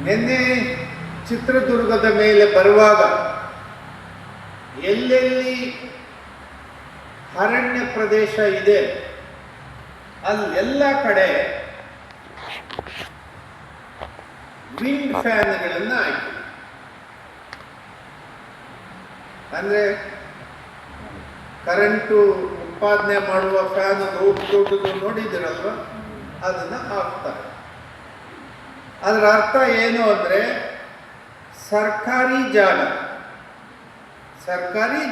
ನಿನ್ನೆ ಚಿತ್ರದುರ್ಗದ ಮೇಲೆ ಬರುವಾಗ ಎಲ್ಲೆಲ್ಲಿ ಅರಣ್ಯ ಪ್ರದೇಶ ಇದೆ ಅಲ್ಲೆಲ್ಲ ಕಡೆ ವಿಂಡ್ ಫ್ಯಾನ್ಗಳನ್ನು ಹಾಕಿ, ಅಂದರೆ ಕರೆಂಟು ಉತ್ಪಾದನೆ ಮಾಡುವ ಫ್ಯಾನ್ ದೊಡ್ಡದು ನೋಡಿದಿರಲ್ವ, ಅದನ್ನು ಹಾಕ್ತಾರೆ. ಅದರ ಅರ್ಥ ಏನು ಅಂದರೆ ಸರ್ಕಾರಿ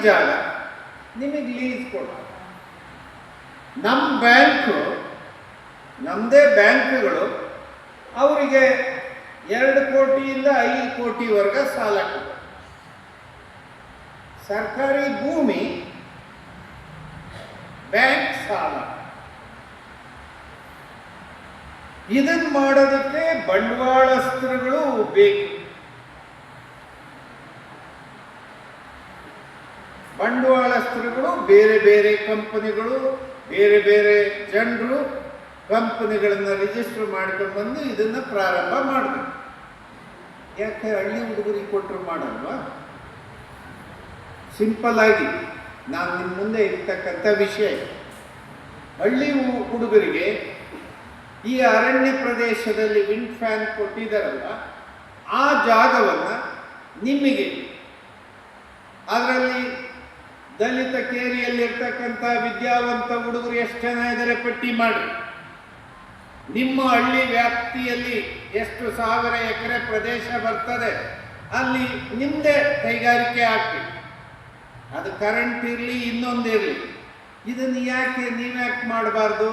ಜಾಗ ನಿಮಗೆ ಲೀಸ್ ಕೊಡ. ನಮ್ಮ ಬ್ಯಾಂಕು, ನಮ್ಮದೇ ಬ್ಯಾಂಕ್ಗಳು ಅವರಿಗೆ 2 ಕೋಟಿಯಿಂದ 5 ಕೋಟಿವರೆಗೆ ಸಾಲ ಕೊಡ. ಸರ್ಕಾರಿ ಭೂಮಿ, ಬ್ಯಾಂಕ್ ಸಾಲ. ಇದನ್ನು ಮಾಡೋದಕ್ಕೆ ಬಂಡವಾಳಸ್ಥರುಗಳು ಬೇಕು. ಬಂಡವಾಳಸ್ಥರುಗಳು ಬೇರೆ ಬೇರೆ ಕಂಪನಿಗಳು, ಬೇರೆ ಬೇರೆ ಜನರು ಕಂಪನಿಗಳನ್ನು ರಿಜಿಸ್ಟರ್ ಮಾಡ್ಕೊಂಡ್ಬಂದು ಇದನ್ನು ಪ್ರಾರಂಭ ಮಾಡಬೇಕು. ಯಾಕೆ ಹಳ್ಳಿ ಹುಡುಗರಿಗೆ ಕೊಟ್ಟರು ಮಾಡಲ್ವಾ? ಸಿಂಪಲ್ ಆಗಿ ನಾನು ನಿಮ್ಮ ಮುಂದೆ ಇರ್ತಕ್ಕಂಥ ವಿಷಯ, ಹಳ್ಳಿ ಹುಡುಗರಿಗೆ ಈ ಅರಣ್ಯ ಪ್ರದೇಶದಲ್ಲಿ ವಿಂಡ್ ಫ್ಯಾನ್ ಕೊಟ್ಟಿದ್ದಾರಲ್ಲ, ಆ ಜಾಗವನ್ನು ನಿಮಗೆ, ಅದರಲ್ಲಿ ದಲಿತ ಕೇರಿಯಲ್ಲಿರ್ತಕ್ಕಂಥ ವಿದ್ಯಾವಂತ ಹುಡುಗರು ಎಷ್ಟು ಜನ ಇದ್ದಾರೆ ಪಟ್ಟಿ ಮಾಡಿ. ನಿಮ್ಮ ಹಳ್ಳಿ ವ್ಯಾಪ್ತಿಯಲ್ಲಿ ಎಷ್ಟು 1000 ಎಕರೆ ಪ್ರದೇಶ ಬರ್ತದೆ, ಅಲ್ಲಿ ನಿಮ್ಮದೇ ಕೈಗಾರಿಕೆ ಹಾಕಬೇಕು. ಅದು ಕರೆಂಟ್ ಇರಲಿ, ಇನ್ನೊಂದಿರಲಿ. ಇದನ್ನು ಯಾಕೆ ನೀವ್ಯಾಕೆ ಮಾಡಬಾರ್ದು?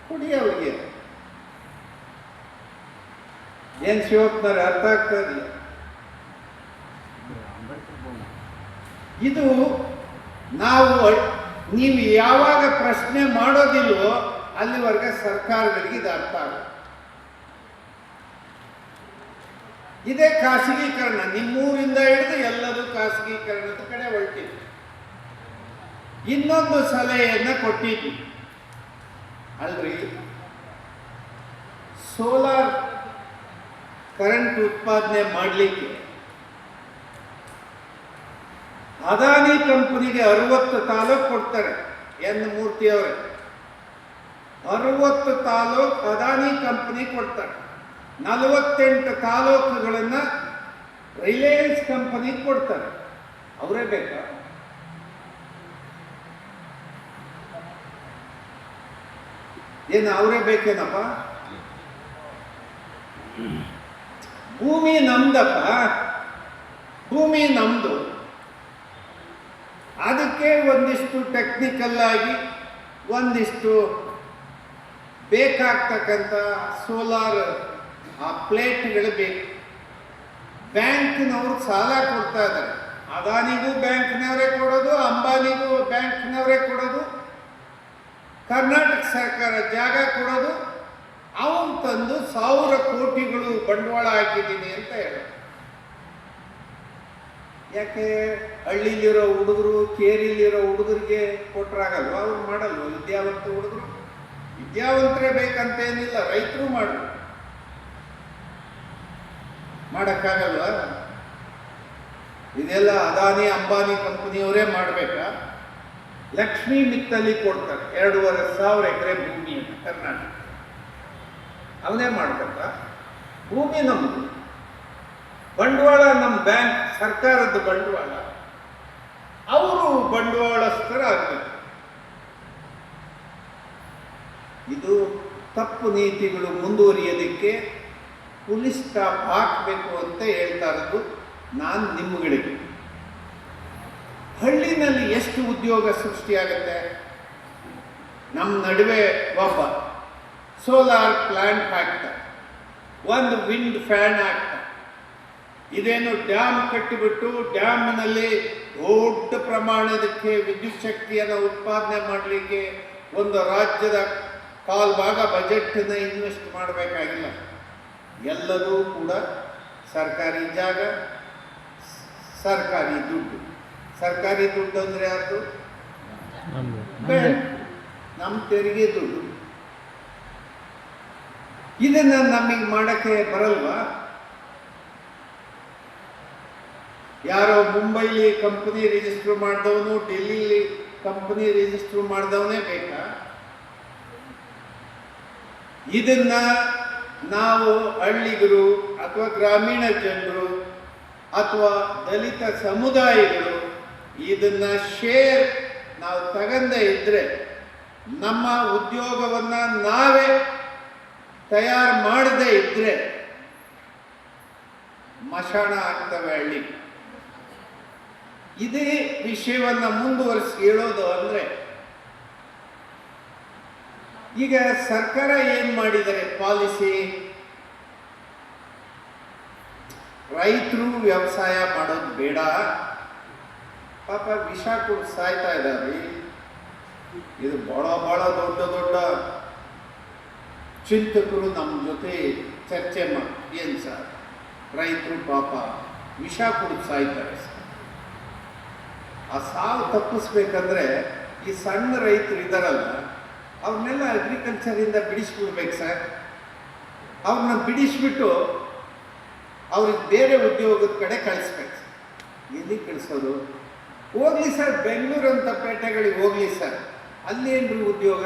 ಕೊಡಿ ಅವ್ರಿಗೆ. ಏನು ಶಿವಪ್ಪನವ್ರೆ, ಅರ್ಥ ಆಗ್ತದೆ? ಇದು ನೀವು ಯಾವಾಗ ಪ್ರಶ್ನೆ ಮಾಡೋದಿಲ್ವೋ ಅಲ್ಲಿವರೆಗೆ ಸರ್ಕಾರಗಳಿಗೆ ಇದು ಅರ್ಥ ಆಗುತ್ತೆ. ಇದೇ ಖಾಸಗೀಕರಣ. ನಿಮ್ಮೂರಿಂದ ಹಿಡಿದು ಎಲ್ಲರೂ ಖಾಸಗೀಕರಣದ ಕಡೆ ಹೊರಟಿದ್ವಿ. ಇನ್ನೊಂದು ಸಲಹೆಯನ್ನು ಕೊಟ್ಟಿದ್ವಿ ಅಲ್ರಿ, ಸೋಲಾರ್ ಕರೆಂಟ್ ಉತ್ಪಾದನೆ ಮಾಡಲಿಕ್ಕೆ ಅದಾನಿ ಕಂಪನಿಗೆ 60 ತಾಲೂಕು ಕೊಡ್ತಾರೆ. ಎನ್ ಮೂರ್ತಿ ಅವರೇ, 60 ತಾಲೂಕು ಅದಾನಿ ಕಂಪನಿ ಕೊಡ್ತಾರೆ. 48 ತಾಲೂಕುಗಳನ್ನು ರಿಲಯನ್ಸ್ ಕಂಪನಿ ಕೊಡ್ತಾರೆ. ಅವರೇ ಬೇಕಾ? ಏನು ಅವರೇ ಬೇಕೇನಪ್ಪ? ಭೂಮಿ ನಮ್ದಪ್ಪ, ಭೂಮಿ ನಮ್ದು. ಅದಕ್ಕೆ ಒಂದಿಷ್ಟು ಟೆಕ್ನಿಕಲ್ ಆಗಿ ಒಂದಿಷ್ಟು ಬೇಕಾಗ್ತಕ್ಕಂಥ ಸೋಲಾರ್ ಆ ಪ್ಲೇಟ್ಗಳು ಬೇಕು. ಬ್ಯಾಂಕ್ನವರು ಸಾಲ ಕೊಡ್ತಾ ಇದ್ದಾರೆ. ಅದಾನಿಗೂ ಬ್ಯಾಂಕ್ನವರೇ ಕೊಡೋದು, ಅಂಬಾನಿಗೂ ಬ್ಯಾಂಕ್ನವರೇ ಕೊಡೋದು, ಕರ್ನಾಟಕ ಸರ್ಕಾರ ಜಾಗ ಕೊಡೋದು. ಅವನು ತಂದು 1000 ಕೋಟಿಗಳು ಬಂಡವಾಳ ಹಾಕಿದ್ದೀನಿ ಅಂತ ಹೇಳೋದು. ಯಾಕೆ ಹಳ್ಳಿಲಿರೋ ಹುಡುಗರು, ಕೇರಿಲಿರೋ ಹುಡುಗರಿಗೆ ಕೊಟ್ಟರಾಗಲ್ವ? ಅವ್ರು ಮಾಡಲ್ವ? ವಿದ್ಯಾವಂತ ಹುಡುಗರು, ವಿದ್ಯಾವಂತರೇ ಬೇಕಂತೇನಿಲ್ಲ, ರೈತರು ಮಾಡೋಕ್ಕಾಗಲ್ವ? ಇದೆಲ್ಲ ಅದಾನಿ ಅಂಬಾನಿ ಕಂಪನಿಯವರೇ ಮಾಡಬೇಕಾ? ಲಕ್ಷ್ಮೀ ಮಿತ್ತಲ್ಲಿ ಕೊಡ್ತಾರೆ 2500 ಎಕರೆ ಭೂಮಿಯನ್ನು ಕರ್ನಾಟಕ. ಅವನೇ ಮಾಡ್ಬೇಕ? ಭೂಮಿ ನಮ್ಮದು, ಬಂಡವಾಳ ನಮ್ಮ ಬ್ಯಾಂಕ್, ಸರ್ಕಾರದ ಬಂಡವಾಳ. ಅವರು ಬಂಡವಾಳಸ್ಥರಾಗಬೇಕು. ಇದು ತಪ್ಪು ನೀತಿಗಳು ಮುಂದುವರಿಯೋದಕ್ಕೆ ಪೊಲೀಸ್ ಸ್ಟಾಪ್ ಹಾಕಬೇಕು ಅಂತ ಹೇಳ್ತಾ ಇರೋದು ನಾನು ನಿಮ್ಮಗಳಿಗೆ. ಹಳ್ಳಿನಲ್ಲಿ ಎಷ್ಟು ಉದ್ಯೋಗ ಸೃಷ್ಟಿಯಾಗುತ್ತೆ? ನಮ್ಮ ನಡುವೆ ಒಬ್ಬ ಸೋಲಾರ್ ಪ್ಲಾಂಟ್ ಹಾಕ್ತಾರೆ, ಒಂದು ವಿಂಡ್ ಫ್ಯಾನ್ ಹಾಕ್ತಾರೆ. ಇದೇನು ಡ್ಯಾಮ್ ಕಟ್ಟಿಬಿಟ್ಟು ಡ್ಯಾಮ್ನಲ್ಲಿ ದೊಡ್ಡ ಪ್ರಮಾಣದಕ್ಕೆ ವಿದ್ಯುತ್ ಶಕ್ತಿಯನ್ನು ಉತ್ಪಾದನೆ ಮಾಡಲಿಕ್ಕೆ ಒಂದು ರಾಜ್ಯದ 1/4 ಭಾಗ ಬಜೆಟನ್ನು ಇನ್ವೆಸ್ಟ್ ಮಾಡಬೇಕಾಗಿಲ್ಲ. ಎಲ್ಲದೂ ಕೂಡ ಸರ್ಕಾರಿ ಜಾಗ, ಸರ್ಕಾರಿ ದುಡ್ಡು. ಸರ್ಕಾರಿ ದುಡ್ಡು ಅಂದರೆ ಯಾರ್ದು? ನಮ್ಮ ತೆರಿಗೆ ದುಡ್ಡು. ಇದನ್ನು ನಮಗೆ ಮಾಡೋಕ್ಕೆ ಬರಲ್ವಾ? ಯಾರೋ ಮುಂಬೈಲಿ ಕಂಪನಿ ರಿಜಿಸ್ಟರ್ ಮಾಡಿದವನು ಡೆಲ್ಲಿಲಿ ಕಂಪನಿ ರಿಜಿಸ್ಟರ್ ಮಾಡಿದವನೇ ಬೇಕಾ? ಇದನ್ನ ನಾವು ಹಳ್ಳಿಗರು ಅಥವಾ ಗ್ರಾಮೀಣ ಜನರು ಅಥವಾ ದಲಿತ ಸಮುದಾಯಗಳು ಇದನ್ನ ಶೇರ್ ನಾವು ತಗಂದೇ ಇದ್ರೆ, ನಮ್ಮ ಉದ್ಯೋಗವನ್ನ ನಾವೇ ತಯಾರು ಮಾಡದೇ ಇದ್ರೆ ಮಶಾಣ ಆಗ್ತವೆ ಹಳ್ಳಿ. ಇದೇ ವಿಷಯವನ್ನ ಮುಂದುವರಿಸಿ ಹೇಳೋದು ಅಂದ್ರೆ, ಈಗ ಸರ್ಕಾರ ಏನ್ ಮಾಡಿದರೆ ಪಾಲಿಸಿ, ರೈತರು ವ್ಯವಸಾಯ ಮಾಡೋದು ಬೇಡ, ಪಾಪ ವಿಷ ಕೊಟ್ಟು ಸಾಯ್ತಾ ಇದ್ದಾರೆ. ಇದು ಬಹಳ ದೊಡ್ಡ ದೊಡ್ಡ ಚಿಂತಕರು ನಮ್ಮ ಜೊತೆ ಚರ್ಚೆ ಮಾಡಿ, ಏನು ಸರ್ ರೈತರು ಪಾಪ ವಿಷ ಕುಡಿದು ಸಾಯ್ತಾರೆ ಸರ್, ಆ ಸಾವು ತಪ್ಪಿಸ್ಬೇಕಂದ್ರೆ ಈ ಸಣ್ಣ ರೈತರು ಇದ್ದಾರಲ್ಲ ಅವ್ರನ್ನೆಲ್ಲ ಅಗ್ರಿಕಲ್ಚರಿಂದ ಬಿಡಿಸ್ಬಿಡ್ಬೇಕು ಸರ್. ಅವ್ರನ್ನ ಬಿಡಿಸ್ಬಿಟ್ಟು ಅವ್ರಿಗೆ ಬೇರೆ ಉದ್ಯೋಗದ ಕಡೆ ಕಳಿಸ್ಬೇಕು. ಎಲ್ಲಿ ಕಳಿಸೋದು? ಹೋಗ್ಲಿ ಸರ್, ಬೆಂಗಳೂರಂಥ ಪೇಟೆಗಳಿಗೆ ಹೋಗ್ಲಿ ಸರ್, ಅಲ್ಲೇನ್ರಿ ಉದ್ಯೋಗ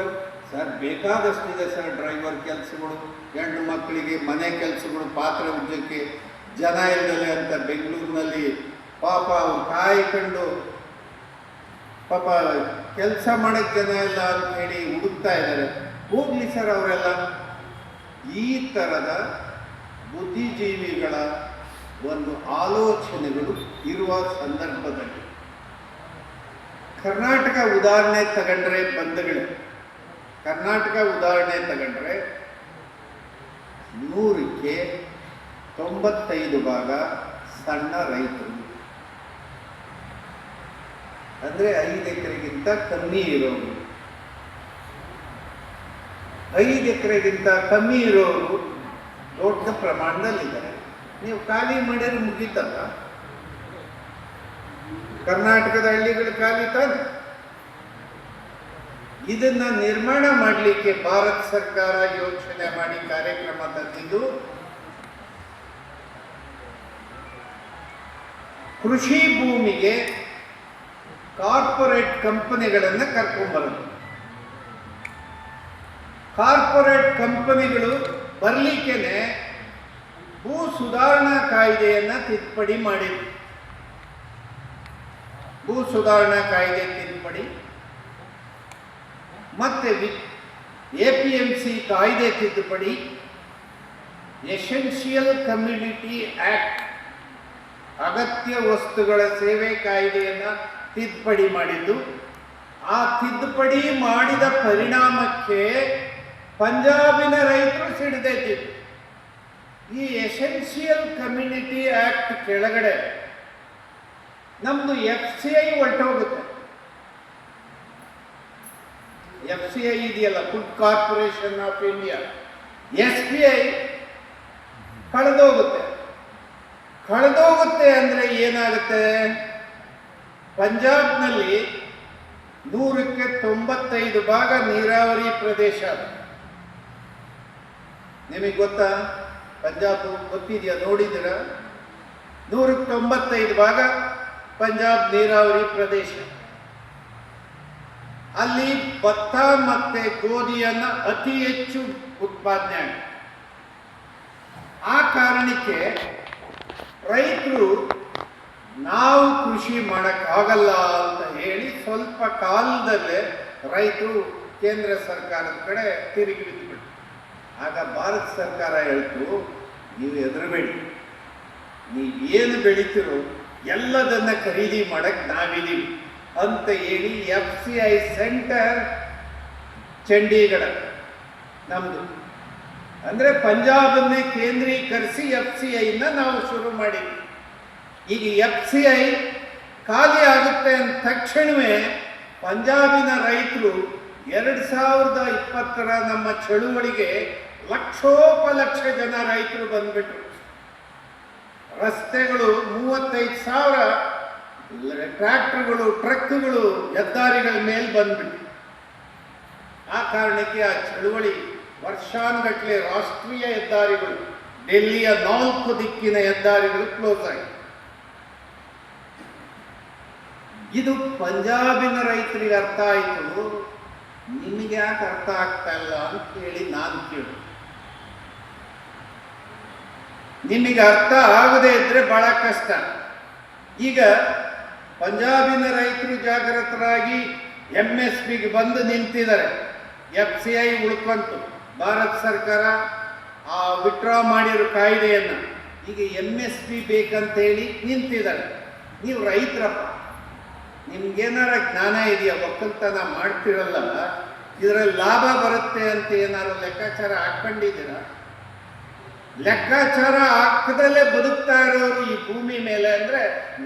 ಸರ್? ಬೇಕಾದಷ್ಟಿದೆ ಸರ್, ಡ್ರೈವರ್ ಕೆಲಸಗಳು, ಹೆಣ್ಣು ಮಕ್ಕಳಿಗೆ ಮನೆ ಕೆಲಸಗಳು, ಪಾತ್ರೆ ಉಜ್ಜಕ್ಕೆ ಜನ ಇಲ್ಲದೆ ಅಂತ ಬೆಂಗಳೂರಿನಲ್ಲಿ ಪಾಪ ಅವ್ರು ಕಾಯ್ಕೊಂಡು ಪಾಪ ಕೆಲಸ ಮಾಡೋಕ್ಕೆ ಜನ ಇಲ್ಲ ಅಂತ ಹೇಳಿ ಹುಡುಕ್ತಾ ಇದ್ದಾರೆ. ಹೋಗ್ಲಿ ಸರ್ ಅವರೆಲ್ಲ. ಈ ಥರದ ಬುದ್ಧಿಜೀವಿಗಳ ಒಂದು ಆಲೋಚನೆಗಳು ಇರುವ ಸಂದರ್ಭದಲ್ಲಿ ಕರ್ನಾಟಕ ಉದಾಹರಣೆ ತಗೊಂಡ್ರೆ ಬಂಧುಗಳೇ, ಕರ್ನಾಟಕ ಉದಾಹರಣೆ ತಗೊಂಡ್ರೆ 100ಕ್ಕೆ 95% ಸಣ್ಣ ರೈತರು, ಅಂದರೆ 5 ಎಕರೆಗಿಂತ ಕಮ್ಮಿ ಇರೋರು. 5 ಎಕರೆಗಿಂತ ಕಮ್ಮಿ ಇರೋರು ದೊಡ್ಡ ಪ್ರಮಾಣದಲ್ಲಿದ್ದಾರೆ. ನೀವು ಖಾಲಿ ಮಾಡಿದ್ರೆ ಮುಗೀತಲ್ಲ, ಕರ್ನಾಟಕದ ಹಳ್ಳಿಗಳು ಖಾಲಿ ತಾನೆ. ಇದನ್ನ ನಿರ್ಮಾಣ ಮಾಡಲಿಕ್ಕೆ ಭಾರತ ಸರ್ಕಾರ ಯೋಚನೆ ಮಾಡಿ ಕಾರ್ಯಕ್ರಮ ತಂದಿದ್ದು ಕೃಷಿ ಭೂಮಿಗೆ ಕಾರ್ಪೊರೇಟ್ ಕಂಪನಿಗಳನ್ನು ಕರ್ಕೊಂಡ್ಬರೋದು. ಕಾರ್ಪೊರೇಟ್ ಕಂಪನಿಗಳು ಬರಲಿಕ್ಕೇನೆ ಭೂ ಸುಧಾರಣಾ ಕಾಯ್ದೆಯನ್ನು ತಿದ್ದುಪಡಿ ಮಾಡಿದ್ರು. ಭೂ ಸುಧಾರಣಾ ಕಾಯ್ದೆ ತಿದ್ದುಪಡಿ ಮತ್ತೆ APMC ಕಾಯ್ದೆ ತಿದ್ದುಪಡಿ, ಎಸೆನ್ಷಿಯಲ್ ಕಮ್ಯುನಿಟಿ ಆಕ್ಟ್ ಅಗತ್ಯ ವಸ್ತುಗಳ ಸೇವೆ ಕಾಯ್ದೆಯನ್ನು ತಿದ್ದುಪಡಿ ಮಾಡಿದ್ದು. ಆ ತಿದ್ದುಪಡಿ ಮಾಡಿದ ಪರಿಣಾಮಕ್ಕೆ ಪಂಜಾಬಿನ ರೈತರು ಸಿಡಿದೆದ್ದಿದ್ದು. ಈ ಎಸೆನ್ಷಿಯಲ್ ಕಮ್ಯುನಿಟಿ ಆಕ್ಟ್ ಕೆಳಗಡೆ ನಮ್ದು FCI ಹೊರಟೋಗುತ್ತೆ. FCI ಇದೆಯಲ್ಲ, food corporation of India, SPI ಕಳೆದೋಗುತ್ತೆ. ಕಳೆದೋಗುತ್ತೆ ಅಂದರೆ ಏನಾಗುತ್ತೆ? ಪಂಜಾಬ್ನಲ್ಲಿ 100ಕ್ಕೆ 95% ನೀರಾವರಿ ಪ್ರದೇಶ. ನಿಮಗೆ ಗೊತ್ತಾ? ಪಂಜಾಬ್ ಗೊತ್ತಿದೆಯಾ? ನೋಡಿದ್ದೀರಾ? 100ಕ್ಕೆ 95% ಪಂಜಾಬ್ ನೀರಾವರಿ ಪ್ರದೇಶ. ಅಲ್ಲಿ ಭತ್ತ ಮತ್ತೆ ಗೋಧಿಯನ್ನು ಅತಿ ಹೆಚ್ಚು ಉತ್ಪಾದನೆ ಆಗಿದೆ. ಆ ಕಾರಣಕ್ಕೆ ರೈತರು ನಾವು ಕೃಷಿ ಮಾಡೋಕ್ಕಾಗಲ್ಲ ಅಂತ ಹೇಳಿ ಸ್ವಲ್ಪ ಕಾಲದಲ್ಲೇ ರೈತರು ಕೇಂದ್ರ ಸರ್ಕಾರದ ಕಡೆ ತಿರುಗಿ ಬಿದ್ದುಬಿಟ್ಟು. ಆಗ ಭಾರತ ಸರ್ಕಾರ ಹೇಳ್ತು, ನೀವು ಹೆದರಬೇಡಿ, ನೀವೇನು ಬೆಳಿತೀರೋ ಎಲ್ಲದನ್ನ ಖರೀದಿ ಮಾಡಕ್ಕೆ ನಾವಿದ್ದೀವಿ ಅಂತ ಹೇಳಿ FCI ಸೆಂಟರ್ ಚಂಡೀಗಢ ನಮ್ಮದು, ಅಂದರೆ ಪಂಜಾಬನ್ನೇ ಕೇಂದ್ರೀಕರಿಸಿ FCIನ ನಾವು ಶುರು ಮಾಡಿದ್ವಿ. ಈಗ FCI ಖಾಲಿ ಆಗುತ್ತೆ ಅಂದ ತಕ್ಷಣವೇ ಪಂಜಾಬಿನ ರೈತರು 2020ರ ನಮ್ಮ ಚಳುವಳಿಗೆ ಲಕ್ಷೋಪಲಕ್ಷ ಜನ ರೈತರು ಬಂದ್ಬಿಟ್ರು. ರಸ್ತೆಗಳು 35,000 ಟ್ರ್ಯಾಕ್ಟರ್ಗಳು, ಟ್ರಕ್ಗಳು ಹೆದ್ದಾರಿಗಳ ಮೇಲೆ ಬಂದ್ಬಿಟ್ಟು. ಆ ಕಾರಣಕ್ಕೆ ಆ ಚಳುವಳಿ ವರ್ಷಾನುಗಟ್ಟಲೆ ರಾಷ್ಟ್ರೀಯ ಹೆದ್ದಾರಿಗಳು, ಡೆಲ್ಲಿಯ 4 ದಿಕ್ಕಿನ ಹೆದ್ದಾರಿಗಳು ಕ್ಲೋಸ್ ಆಗಿದೆ. ಇದು ಪಂಜಾಬಿನ ರೈತರಿಗೆ ಅರ್ಥ ಆಯಿತು, ನಿಮಗೆ ಯಾಕೆ ಅರ್ಥ ಆಗ್ತಾ ಇಲ್ಲ ಅಂತ ಹೇಳಿ ನಾನು ಕೇಳು. ನಿಮಗೆ ಅರ್ಥ ಆಗದೇ ಇದ್ರೆ ಬಹಳ ಕಷ್ಟ. ಈಗ ಪಂಜಾಬಿನ ರೈತರು ಜಾಗೃತರಾಗಿ MSPಗೆ ಬಂದು ನಿಂತಿದ್ದಾರೆ. FCI ಉಳ್ಕೊಂತು, ಭಾರತ ಸರ್ಕಾರ ವಿಡ್ರಾ ಮಾಡಿರೋ ಕಾಯ್ದೆಯನ್ನು ಈಗ MSP ಬೇಕಂತೇಳಿ ನಿಂತಿದ್ದಾರೆ. ನೀವು ರೈತರಪ್ಪ, ನಿಮ್ಗೇನಾರ ಜ್ಞಾನ ಇದೆಯಾ? ಒಕ್ಕಲ್ತನ ಮಾಡ್ತಿರಲ್ಲ, ಇದರಲ್ಲಿ ಲಾಭ ಬರುತ್ತೆ ಅಂತ ಏನಾರು ಲೆಕ್ಕಾಚಾರ ಹಾಕೊಂಡಿದ್ದೀರಾ? ಲೆಕ್ಕಾಚಾರ ಹಾಕದಲ್ಲೇ ಬದುಕ್ತಾ ಇರೋರು ಈ ಭೂಮಿ ಮೇಲೆ ಅಂದ್ರೆ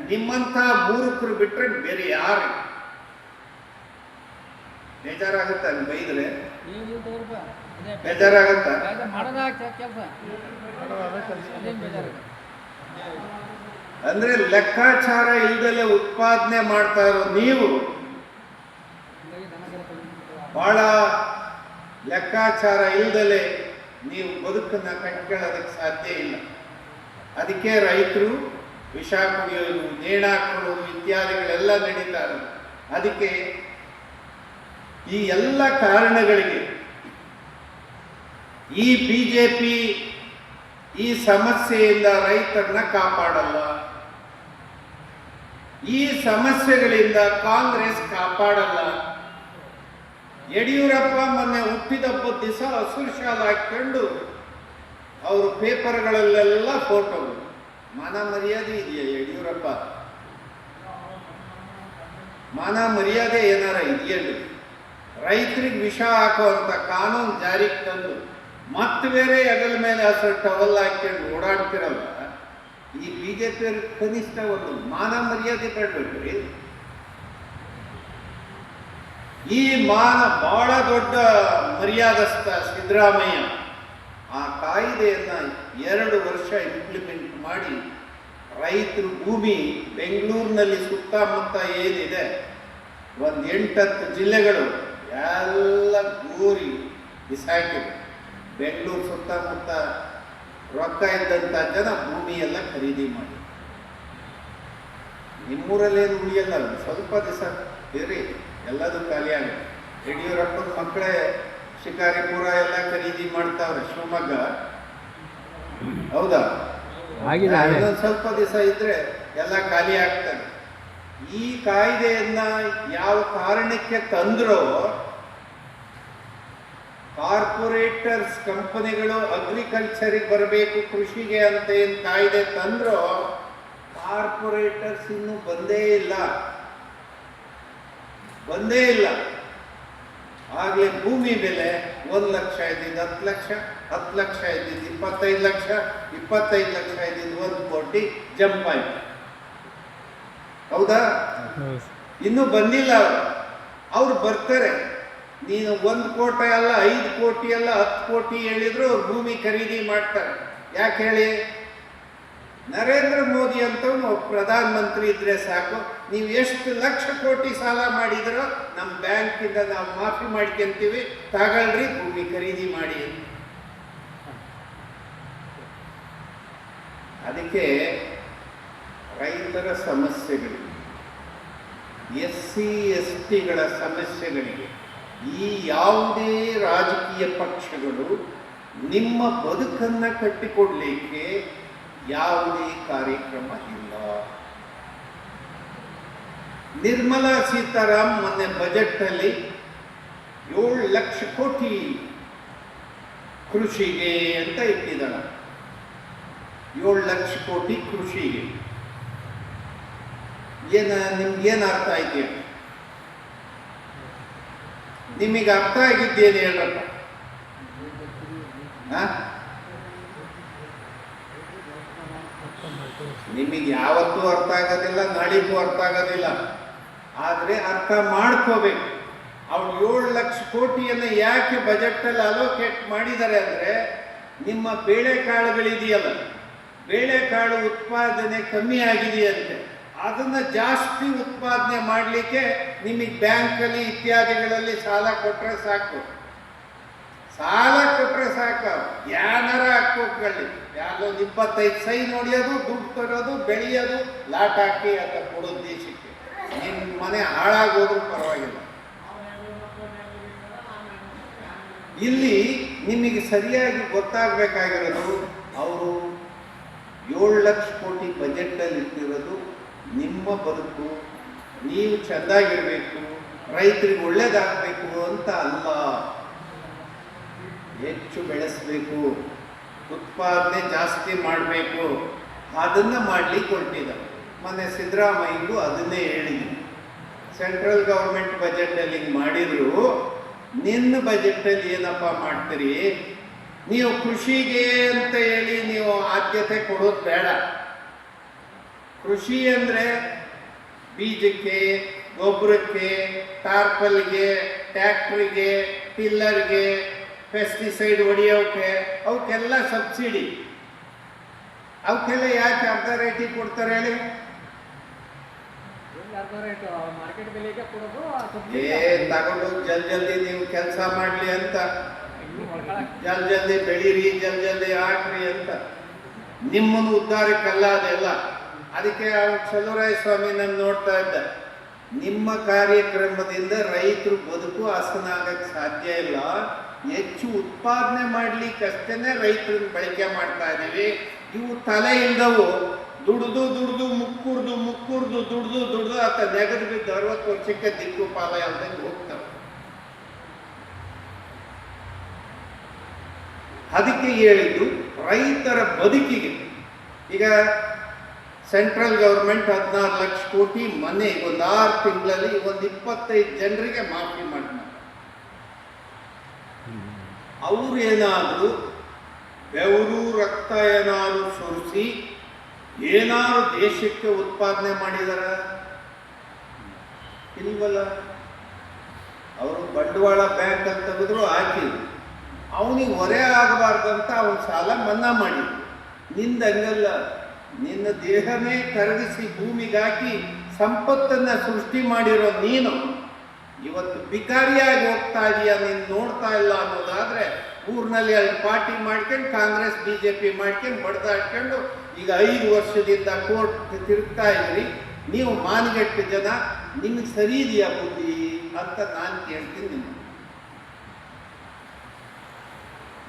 ನಿಮ್ಮಂಥ ಮೂರ್ಖರು ಬಿಟ್ರೆ ಬೇರೆ ಯಾರು? ಬೇಜಾರಾಗುತ್ತಾ ಬೈದ್ರೆ? ಬೇಜಾರಾಗುತ್ತಾ? ಅಂದ್ರೆ ಲೆಕ್ಕಾಚಾರ ಇಲ್ದಲೆ ಉತ್ಪಾದನೆ ಮಾಡ್ತಾ ಇರೋ ನೀವು ಬಹಳ ಲೆಕ್ಕಾಚಾರ ಇಲ್ದಲೆ ನೀವು ಬದುಕನ್ನ ಕಟ್ಕೊಳ್ಳೋದಕ್ಕೆ ಸಾಧ್ಯ ಇಲ್ಲ. ಅದಕ್ಕೆ ರೈತರು ವಿಷ ಕುಡಿಯೋದು, ನೇಣ ಹಾಕೊಳ್ಳೋದು ಇತ್ಯಾದಿಗಳೆಲ್ಲ ನಡೀತಾ ಇರೋದು. ಅದಕ್ಕೆ ಈ ಎಲ್ಲ ಕಾರಣಗಳಿಗೆ ಈ BJP ಈ ಸಮಸ್ಯೆಯಿಂದ ರೈತರನ್ನ ಕಾಪಾಡಲ್ಲ, ಈ ಸಮಸ್ಯೆಗಳಿಂದ ಕಾಂಗ್ರೆಸ್ ಕಾಪಾಡಲ್ಲ. ಯಡಿಯೂರಪ್ಪ ಮೊನ್ನೆ ಹುಟ್ಟಿದಬ್ಬದ ದಿವಸ ಹಸಿರು ಶಾಲ ಹಾಕೊಂಡು ಅವರು ಪೇಪರ್ಗಳಲ್ಲೆಲ್ಲ ಫೋಟೋ. ಮಾನ ಮರ್ಯಾದೆ ಇದೆಯಾ ಯಡಿಯೂರಪ್ಪ? ಮಾನ ಮರ್ಯಾದೆ ಏನಾರ ಇದೆಯಲ್ಲ? ರೈತರಿಗೆ ವಿಷ ಹಾಕುವಂತ ಕಾನೂನು ಜಾರಿಗೆ ತಂದು ಮತ್ತೆ ಬೇರೆ ಹೆಗಲ ಮೇಲೆ ಹಸಿರು ಟವಲ್ ಹಾಕೊಂಡು ಓಡಾಡ್ತಿರಲ್ಲ, ಈ BJP ಕನಿಷ್ಠ ಒಂದು ಮಾನ ಮರ್ಯಾದೆ ಬೇಡ್ಬೇಕ್ರಿ. ಈ ಬಹಳ ದೊಡ್ಡ ಮರ್ಯಾದಸ್ಥ ಸಿದ್ದರಾಮಯ್ಯ ಆ ಕಾಯ್ದೆಯನ್ನ 2 ವರ್ಷ ಇಂಪ್ಲಿಮೆಂಟ್ ಮಾಡಿ ರೈತರು ಭೂಮಿ ಬೆಂಗಳೂರಿನಲ್ಲಿ ಸುತ್ತಮುತ್ತ ಏನಿದೆ ಒಂದು 8-10 ಜಿಲ್ಲೆಗಳು ಎಲ್ಲ ಗೋರಿ ಬಿಸಾಕಿದೆ. ಬೆಂಗಳೂರು ಸುತ್ತಮುತ್ತ ರೊಕ್ಕ ಇದ್ದಂಥ ಜನ ಭೂಮಿ ಎಲ್ಲ ಖರೀದಿ ಮಾಡಿ. ನಿಮ್ಮೂರಲ್ಲೇನು ಉಳಿಯಲ್ಲ, ಸ್ವಲ್ಪ ದಿವಸ ಬೇರೆ ಎಲ್ಲದೂ ಖಾಲಿ ಆಗುತ್ತೆ. ಯಡಿಯೂರಪ್ಪನ ಮಕ್ಕಳೇ ಶಿಕಾರಿಪುರ ಎಲ್ಲ ಖರೀದಿ ಮಾಡ್ತಾವ್ರೆ, ಶಿವಮೊಗ್ಗ. ಹೌದಾ? ಇನ್ನೊಂದು ಸ್ವಲ್ಪ ದಿವಸ ಇದ್ರೆ ಎಲ್ಲ ಖಾಲಿ ಆಗ್ತದೆ. ಈ ಕಾಯ್ದೆಯನ್ನ ಯಾವ ಕಾರಣಕ್ಕೆ ತಂದ್ರೋ, ಕಾರ್ಪೊರೇಟರ್ಸ್ ಕಂಪನಿಗಳು ಅಗ್ರಿಕಲ್ಚರಿಗೆ ಬರಬೇಕು, ಕೃಷಿಗೆ ಅಂತ ಏನು ಕಾಯ್ದೆ ತಂದ್ರೋ, ಕಾರ್ಪೊರೇಟರ್ಸ್ ಇನ್ನೂ ಬಂದೇ ಇಲ್ಲ. ಆಗಲೇ ಭೂಮಿ ಬೆಲೆ 1 ಲಕ್ಷ ಇದ್ದಿದ್ದು 10 ಲಕ್ಷ, 10 ಲಕ್ಷ ಇದ್ದಿದ್ದು 25 ಲಕ್ಷ, 25 ಲಕ್ಷ ಇದ್ದಿದ್ದು 1 ಕೋಟಿ ಜಂಪ್ ಆಯ್ತು. ಹೌದಾ? ಇನ್ನೂ ಬಂದಿಲ್ಲ ಅವ್ರು ಬರ್ತಾರೆ. ನೀನು 1 ಕೋಟಿ ಅಲ್ಲ, 5 ಕೋಟಿ ಅಲ್ಲ, 10 ಕೋಟಿ ಹೇಳಿದ್ರು ಅವ್ರು ಭೂಮಿ ಖರೀದಿ ಮಾಡ್ತಾರೆ. ಯಾಕೆ ಹೇಳಿ? ನರೇಂದ್ರ ಮೋದಿ ಅಂತ ಪ್ರಧಾನ ಮಂತ್ರಿ ಇದ್ರೆ ಸಾಕು, ನೀವು ಎಷ್ಟು ಲಕ್ಷ ಕೋಟಿ ಸಾಲ ಮಾಡಿದ್ರೋ ನಮ್ಮ ಬ್ಯಾಂಕಿಂದ ನಾವು ಮಾಫಿ ಮಾಡ್ಕೊಂತೀವಿ, ತಗೊಳ್ರಿ ಭೂಮಿ ಖರೀದಿ ಮಾಡಿ. ಅದಕ್ಕೆ ರೈತರ ಸಮಸ್ಯೆಗಳು, SC STಗಳ ಸಮಸ್ಯೆಗಳಿಗೆ ಈ ಯಾವುದೇ ರಾಜಕೀಯ ಪಕ್ಷಗಳು ನಿಮ್ಮ ಬದುಕನ್ನು ಕಟ್ಟಿಕೊಡ್ಲಿಕ್ಕೆ ಯಾವುದೇ ಕಾರ್ಯಕ್ರಮ ಇಲ್ಲ. ನಿರ್ಮಲಾ ಸೀತಾರಾಮ್ ಮೊನ್ನೆ ಬಜೆಟ್ ಅಲ್ಲಿ 7 ಲಕ್ಷ ಕೋಟಿ ಕೃಷಿಗೆ ಅಂತ ಇಟ್ಟಿದ್ದಾಳೆ. 7 ಲಕ್ಷ ಕೋಟಿ ಕೃಷಿಗೆ. ನಿಮ್ಗೇನು ಅರ್ಥ ಆಯ್ತು? ನಿಮಗೆ ಅರ್ಥ ಆಗಿದ್ದೇನು ಹೇಳ್ರಪ್ಪ? ನಿಮಗೆ ಯಾವತ್ತೂ ಅರ್ಥ ಆಗೋದಿಲ್ಲ, ನಾಳಿಗೂ ಅರ್ಥ ಆಗೋದಿಲ್ಲ. ಆದರೆ ಅರ್ಥ ಮಾಡ್ಕೋಬೇಕು. ಅವ್ರು 7 ಲಕ್ಷ ಕೋಟಿಯನ್ನು ಯಾಕೆ ಬಜೆಟಲ್ಲಿ ಅಲೋಕೇಟ್ ಮಾಡಿದ್ದಾರೆ ಅಂದರೆ, ನಿಮ್ಮ ಬೇಳೆಕಾಳುಗಳಿದೆಯಲ್ಲ, ಬೇಳೆಕಾಳು ಉತ್ಪಾದನೆ ಕಮ್ಮಿ ಆಗಿದೆಯಂತೆ, ಅದನ್ನು ಜಾಸ್ತಿ ಉತ್ಪಾದನೆ ಮಾಡಲಿಕ್ಕೆ ನಿಮಗೆ ಬ್ಯಾಂಕಲ್ಲಿ ಇತ್ಯಾದಿಗಳಲ್ಲಿ ಸಾಲ ಕೊಟ್ಟರೆ ಸಾಕು. ಯಾನಾರ ಹಾಕೋಕೊಳ್ಳಿ, ಯಾವ್ದೊಂದು 25 ಸೈ ನೋಡಿಯೋದು, ದುಡ್ಡು ತರೋದು, ಬೆಳೆಯೋದು, ಲಾಟ್ ಹಾಕಿ ಅಂತ ಕೊಡೋದು ದೇಶಕ್ಕೆ. ನಿನ್ನ ಮನೆ ಹಾಳಾಗೋದ್ರೂ ಪರವಾಗಿಲ್ಲ. ಇಲ್ಲಿ ನಿಮಗೆ ಸರಿಯಾಗಿ ಗೊತ್ತಾಗಬೇಕಾಗಿರೋದು, ಅವರು 7 ಲಕ್ಷ ಕೋಟಿ ಬಜೆಟಲ್ಲಿ ಇಟ್ಟಿರೋದು ನಿಮ್ಮ ಬದುಕು, ನೀವು ಚೆಂದಾಗಿರಬೇಕು, ರೈತರಿಗೆ ಒಳ್ಳೇದಾಗಬೇಕು ಅಂತ ಅಲ್ಲ. ಹೆಚ್ಚು ಬೆಳೆಸಬೇಕು, ಉತ್ಪಾದನೆ ಜಾಸ್ತಿ ಮಾಡಬೇಕು, ಅದನ್ನು ಮಾಡಲಿಕ್ಕೆ ಹೊರಟಿದ್ದಾರೆ. ಮೊನ್ನೆ ಸಿದ್ದರಾಮಯ್ಯಗೂ ಅದನ್ನೇ ಹೇಳಿದ್ವಿ. ಸೆಂಟ್ರಲ್ ಗೌರ್ಮೆಂಟ್ ಬಜೆಟಲ್ಲಿ ಹಿಂಗೆ ಮಾಡಿದ್ರು, ನಿನ್ನ ಬಜೆಟಲ್ಲಿ ಏನಪ್ಪ ಮಾಡ್ತೀರಿ? ನೀವು ಕೃಷಿಗೆ ಅಂತ ಹೇಳಿ ನೀವು ಆದ್ಯತೆ ಕೊಡೋದು ಬೇಡ. ಕೃಷಿ ಅಂದರೆ ಬೀಜಕ್ಕೆ, ಗೊಬ್ಬರಕ್ಕೆ, ಟಾರ್ಪಲ್ಗೆ, ಟ್ಯಾಕ್ಟ್ರಿಗೆ, ಟಿಲ್ಲರ್ಗೆ, ಪೆಸ್ಟಿಸೈಡ್ ಹೊಡೆಯೋಕೆ, ಅವಕ್ಕೆಲ್ಲ ಸಬ್ಸಿಡಿ. ಅವಕ್ಕೆಲ್ಲ ಯಾಕೆ ಅರ್ಧ ರೇಟಿಗೆ ಕೊಡ್ತಾರೆ ಹೇಳಿ? ತಗೊಂಡು ಜಲ್ದಿ ನೀವು ಕೆಲಸ ಮಾಡಲಿ ಅಂತ, ಜಲ್ದಿ ಬೆಳೀರಿ, ಜಲ್ದಿ ಹಾಕ್ರಿ ಅಂತ. ನಿಮ್ಮನ್ನು ಉದ್ಧಾರಕ್ಕಲ್ಲ ಅದೆಲ್ಲ. ಅದಕ್ಕೆ ಚಲುವರಾಯ ಸ್ವಾಮಿ ನಾನು ನೋಡ್ತಾ ಇದ್ದ, ನಿಮ್ಮ ಕಾರ್ಯಕ್ರಮದಿಂದ ರೈತರು ಬದುಕು ಹಸನಾಗಕ್ಕೆ ಸಾಧ್ಯ ಇಲ್ಲ, ಹೆಚ್ಚು ಉತ್ಪಾದನೆ ಮಾಡ್ಲಿಕ್ಕಷ್ಟೇ ರೈತರನ್ನ ಬಳಕೆ ಮಾಡ್ತಾ ಇದ್ದೀವಿ. ಇವು ತಲೆ ಇಲ್ದವು ದುಡ್ದು ಮುಕ್ಕುರ್ದು ದುಡ್ದು ಅಂತ ನೆಗದು ಬಿದ್ದು 60 ವರ್ಷಕ್ಕೆ ದಿಕ್ಕು ಪಾಲ ಯಾವ್ದಂಗೆ ಹೋಗ್ತವೆ. ಅದಕ್ಕೆ ಹೇಳಿದ್ದು ರೈತರ ಬದುಕಿಗೆ. ಈಗ ಸೆಂಟ್ರಲ್ ಗೌರ್ಮೆಂಟ್ 16 ಲಕ್ಷ ಕೋಟಿ ಮನೆ ಒಂದು 6 ತಿಂಗಳಲ್ಲಿ ಒಂದು 25 ಜನರಿಗೆ ಮಾಫಿ ಮಾಡಿದ. ಅವರು ಏನಾದರೂ ಬೆವರು ರಕ್ತ ಏನಾದರೂ ಸುರಿಸಿ ಏನಾದ್ರು ದೇಶಕ್ಕೆ ಉತ್ಪಾದನೆ ಮಾಡಿದಾರ? ಇಲ್ವಲ್ಲ. ಅವರು ಬಂಡವಾಳ ಬ್ಯಾಂಕ್ ಅಂತ ತೆಗೆದ್ರು ಹಾಕಿದ್ರು, ಅವನಿಗೆ ಹೊರೆ ಆಗಬಾರ್ದಂತ ಅವನ ಸಾಲ ಮನ್ನಾ ಮಾಡಿದ್ರು. ನಿಂದ ಹಂಗಲ್ಲ, ನಿನ್ನ ದೇಹನೇ ಕರಗಿಸಿ ಭೂಮಿಗೆ ಹಾಕಿ ಸಂಪತ್ತನ್ನು ಸೃಷ್ಟಿ ಮಾಡಿರೋ ನೀನು ಇವತ್ತು ಬಿಕಾರಿಯಾಗಿ ಹೋಗ್ತಾ ಇದೀಯ, ನೀನು ನೋಡ್ತಾ ಇಲ್ಲ ಅನ್ನೋದಾದ್ರೆ ಊರಿನಲ್ಲಿ ಅಲ್ಲಿ ಪಾರ್ಟಿ ಮಾಡ್ಕೊಂಡು ಕಾಂಗ್ರೆಸ್ BJP ಮಾಡ್ಕೊಂಡು ಬಡ್ದಾಡ್ಕೊಂಡು ಈಗ 5 ವರ್ಷದಿಂದ ಕೋರ್ಟ್ ತಿರುಗ್ತಾ ಇದ್ರಿ. ನೀವು ಮಾನಗೆಟ್ಟ ಜನ, ನಿಮಗೆ ಸರಿ ಇದೆಯಾ ಬುದ್ಧಿ ಅಂತ ನಾನು ಕೇಳ್ತೀನಿ.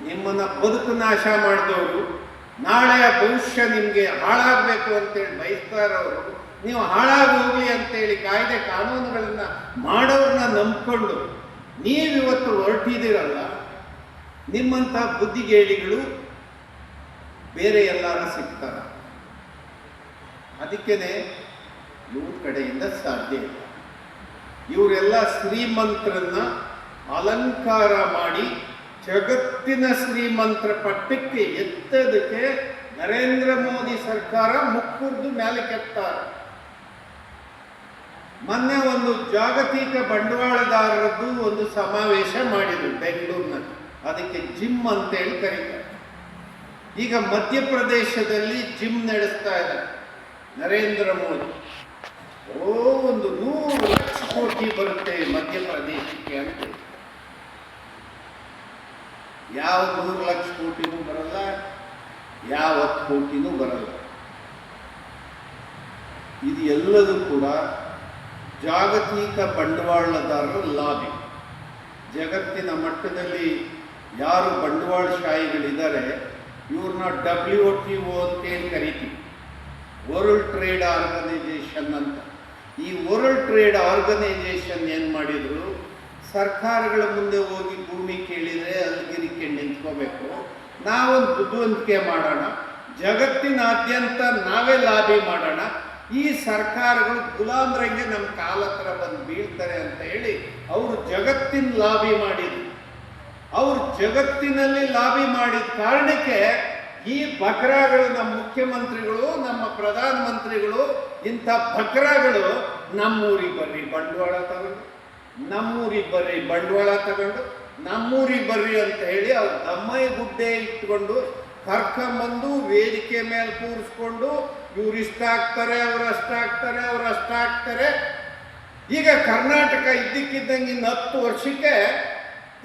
ನಿಮ್ಮನ್ನ ಬದುಕು ನಾಶ ಮಾಡಿದವರು, ನಾಳೆಯ ಭವಿಷ್ಯ ನಿಮಗೆ ಹಾಳಾಗಬೇಕು ಅಂತೇಳಿ ಬಯಸ್ತಾ ಇರೋರು, ನೀವು ಹಾಳಾಗಿ ಹೋಗ್ಲಿ ಅಂತೇಳಿ ಕಾಯ್ದೆ ಕಾನೂನುಗಳನ್ನ ಮಾಡೋರನ್ನ ನಂಬ್ಕೊಂಡು ನೀವಿವತ್ತು ಹೊರಟಿದ್ದೀರಲ್ಲ, ನಿಮ್ಮಂಥ ಬುದ್ಧಿಗೇಡಿಗಳು ಬೇರೆ ಎಲ್ಲರೂ ಸಿಗ್ತಾರೆ. ಅದಕ್ಕೇನೆ ಇವ್ರ ಕಡೆಯಿಂದ ಸಾಧ್ಯ ಇಲ್ಲ. ಇವರೆಲ್ಲ ಶ್ರೀಮಂತರನ್ನ ಅಲಂಕಾರ ಮಾಡಿ ಜಗತ್ತಿನ ಶ್ರೀಮಂತರ ಪಟ್ಟಕ್ಕೆ ಎತ್ತದಕ್ಕೆ ನರೇಂದ್ರ ಮೋದಿ ಸರ್ಕಾರ ಮುಕ್ಕುರ್ದು ಮೇಲೆ ಕೆತ್ತಾರೆ. ಮೊನ್ನೆ ಒಂದು ಜಾಗತಿಕ ಬಂಡವಾಳದಾರರದ್ದು ಒಂದು ಸಮಾವೇಶ ಮಾಡಿದ್ರು ಬೆಂಗಳೂರಿನಲ್ಲಿ. ಅದಕ್ಕೆ ಜಿಮ್ ಅಂತೇಳಿ ಕರೀತಾರೆ. ಈಗ ಮಧ್ಯಪ್ರದೇಶದಲ್ಲಿ ಜಿಮ್ ನಡೆಸ್ತಾ ಇದ್ದಾರೆ ನರೇಂದ್ರ ಮೋದಿ. ಒಂದು 100 ಲಕ್ಷ ಕೋಟಿ ಬರುತ್ತೆ ಮಧ್ಯಪ್ರದೇಶಕ್ಕೆ ಅಂತ. ಯಾವ 100 ಲಕ್ಷ ಕೋಟಿನೂ ಬರಲ್ಲ, ಯಾವ 10 ಕೋಟಿನೂ ಬರಲ್ಲ. ಇದು ಎಲ್ಲದೂ ಕೂಡ ಜಾಗತಿಕ ಬಂಡವಾಳದಾರರ ಲಾಬಿ. ಜಗತ್ತಿನ ಮಟ್ಟದಲ್ಲಿ ಯಾರು ಬಂಡವಾಳಶಾಹಿಗಳಿದ್ದಾರೆ ಇವ್ರನ್ನ WTO ಅಂತೇಳಿ ಕರಿತೀವಿ, ವರ್ಲ್ಡ್ ಟ್ರೇಡ್ ಆರ್ಗನೈಜೇಷನ್ ಅಂತ. ಈ ವರ್ಲ್ಡ್ ಟ್ರೇಡ್ ಆರ್ಗನೈಜೇಷನ್ ಏನು ಮಾಡಿದ್ರು, ಸರ್ಕಾರಗಳ ಮುಂದೆ ಹೋಗಿ ಭೂಮಿ ಕೇಳಿದರೆ ಅಲ್ಗಿರಿಕೆ ನಿಂತ್ಕೋಬೇಕು, ನಾವೊಂದು ಬುದ್ಧಿವಂತಿಕೆ ಮಾಡೋಣ, ಜಗತ್ತಿನಾದ್ಯಂತ ನಾವೇ ಲಾಬಿ ಮಾಡೋಣ, ಈ ಸರ್ಕಾರಗಳು ಗುಲಾಮರಂಗೆ ನಮ್ಮ ಕಾಲ ಹತ್ರ ಬಂದು ಬೀಳ್ತಾರೆ ಅಂತ ಹೇಳಿ ಅವರು ಜಗತ್ತಿನ ಲಾಬಿ ಮಾಡಿದ್ರು. ಅವರು ಜಗತ್ತಿನಲ್ಲಿ ಲಾಬಿ ಮಾಡಿದ ಕಾರಣಕ್ಕೆ ಈ ಬಕ್ರಾಗಳು, ನಮ್ಮ ಮುಖ್ಯಮಂತ್ರಿಗಳು, ನಮ್ಮ ಪ್ರಧಾನಮಂತ್ರಿಗಳು, ಇಂಥ ಬಕ್ರಾಗಳು ನಮ್ಮೂರಿಗೆ ಬರ್ರಿ ಬಂಡವಾಳ ತಗೊಂಡು, ನಮ್ಮೂರಿಗೆ ಬರ್ರಿ ಬಂಡವಾಳ ತಗೊಂಡು, ನಮ್ಮೂರಿಗೆ ಬರ್ರಿ ಅಂತ ಹೇಳಿ ಅವ್ರು ದಮ್ಮಯ್ಯ ಗುಡ್ಡೆ ಇಟ್ಕೊಂಡು ಕರ್ಕೊಂಬಂದು ವೇದಿಕೆ ಮೇಲೆ ಕೂರಿಸ್ಕೊಂಡು ಇವ್ರು ಇಷ್ಟಾಗ್ತಾರೆ, ಅವ್ರು ಅಷ್ಟಾಗ್ತಾರೆ, ಅವ್ರು ಅಷ್ಟಾಗ್ತಾರೆ. ಈಗ ಕರ್ನಾಟಕ ಇದ್ದಕ್ಕಿದ್ದಂಗೆ ಇನ್ನು 10 ವರ್ಷಕ್ಕೆ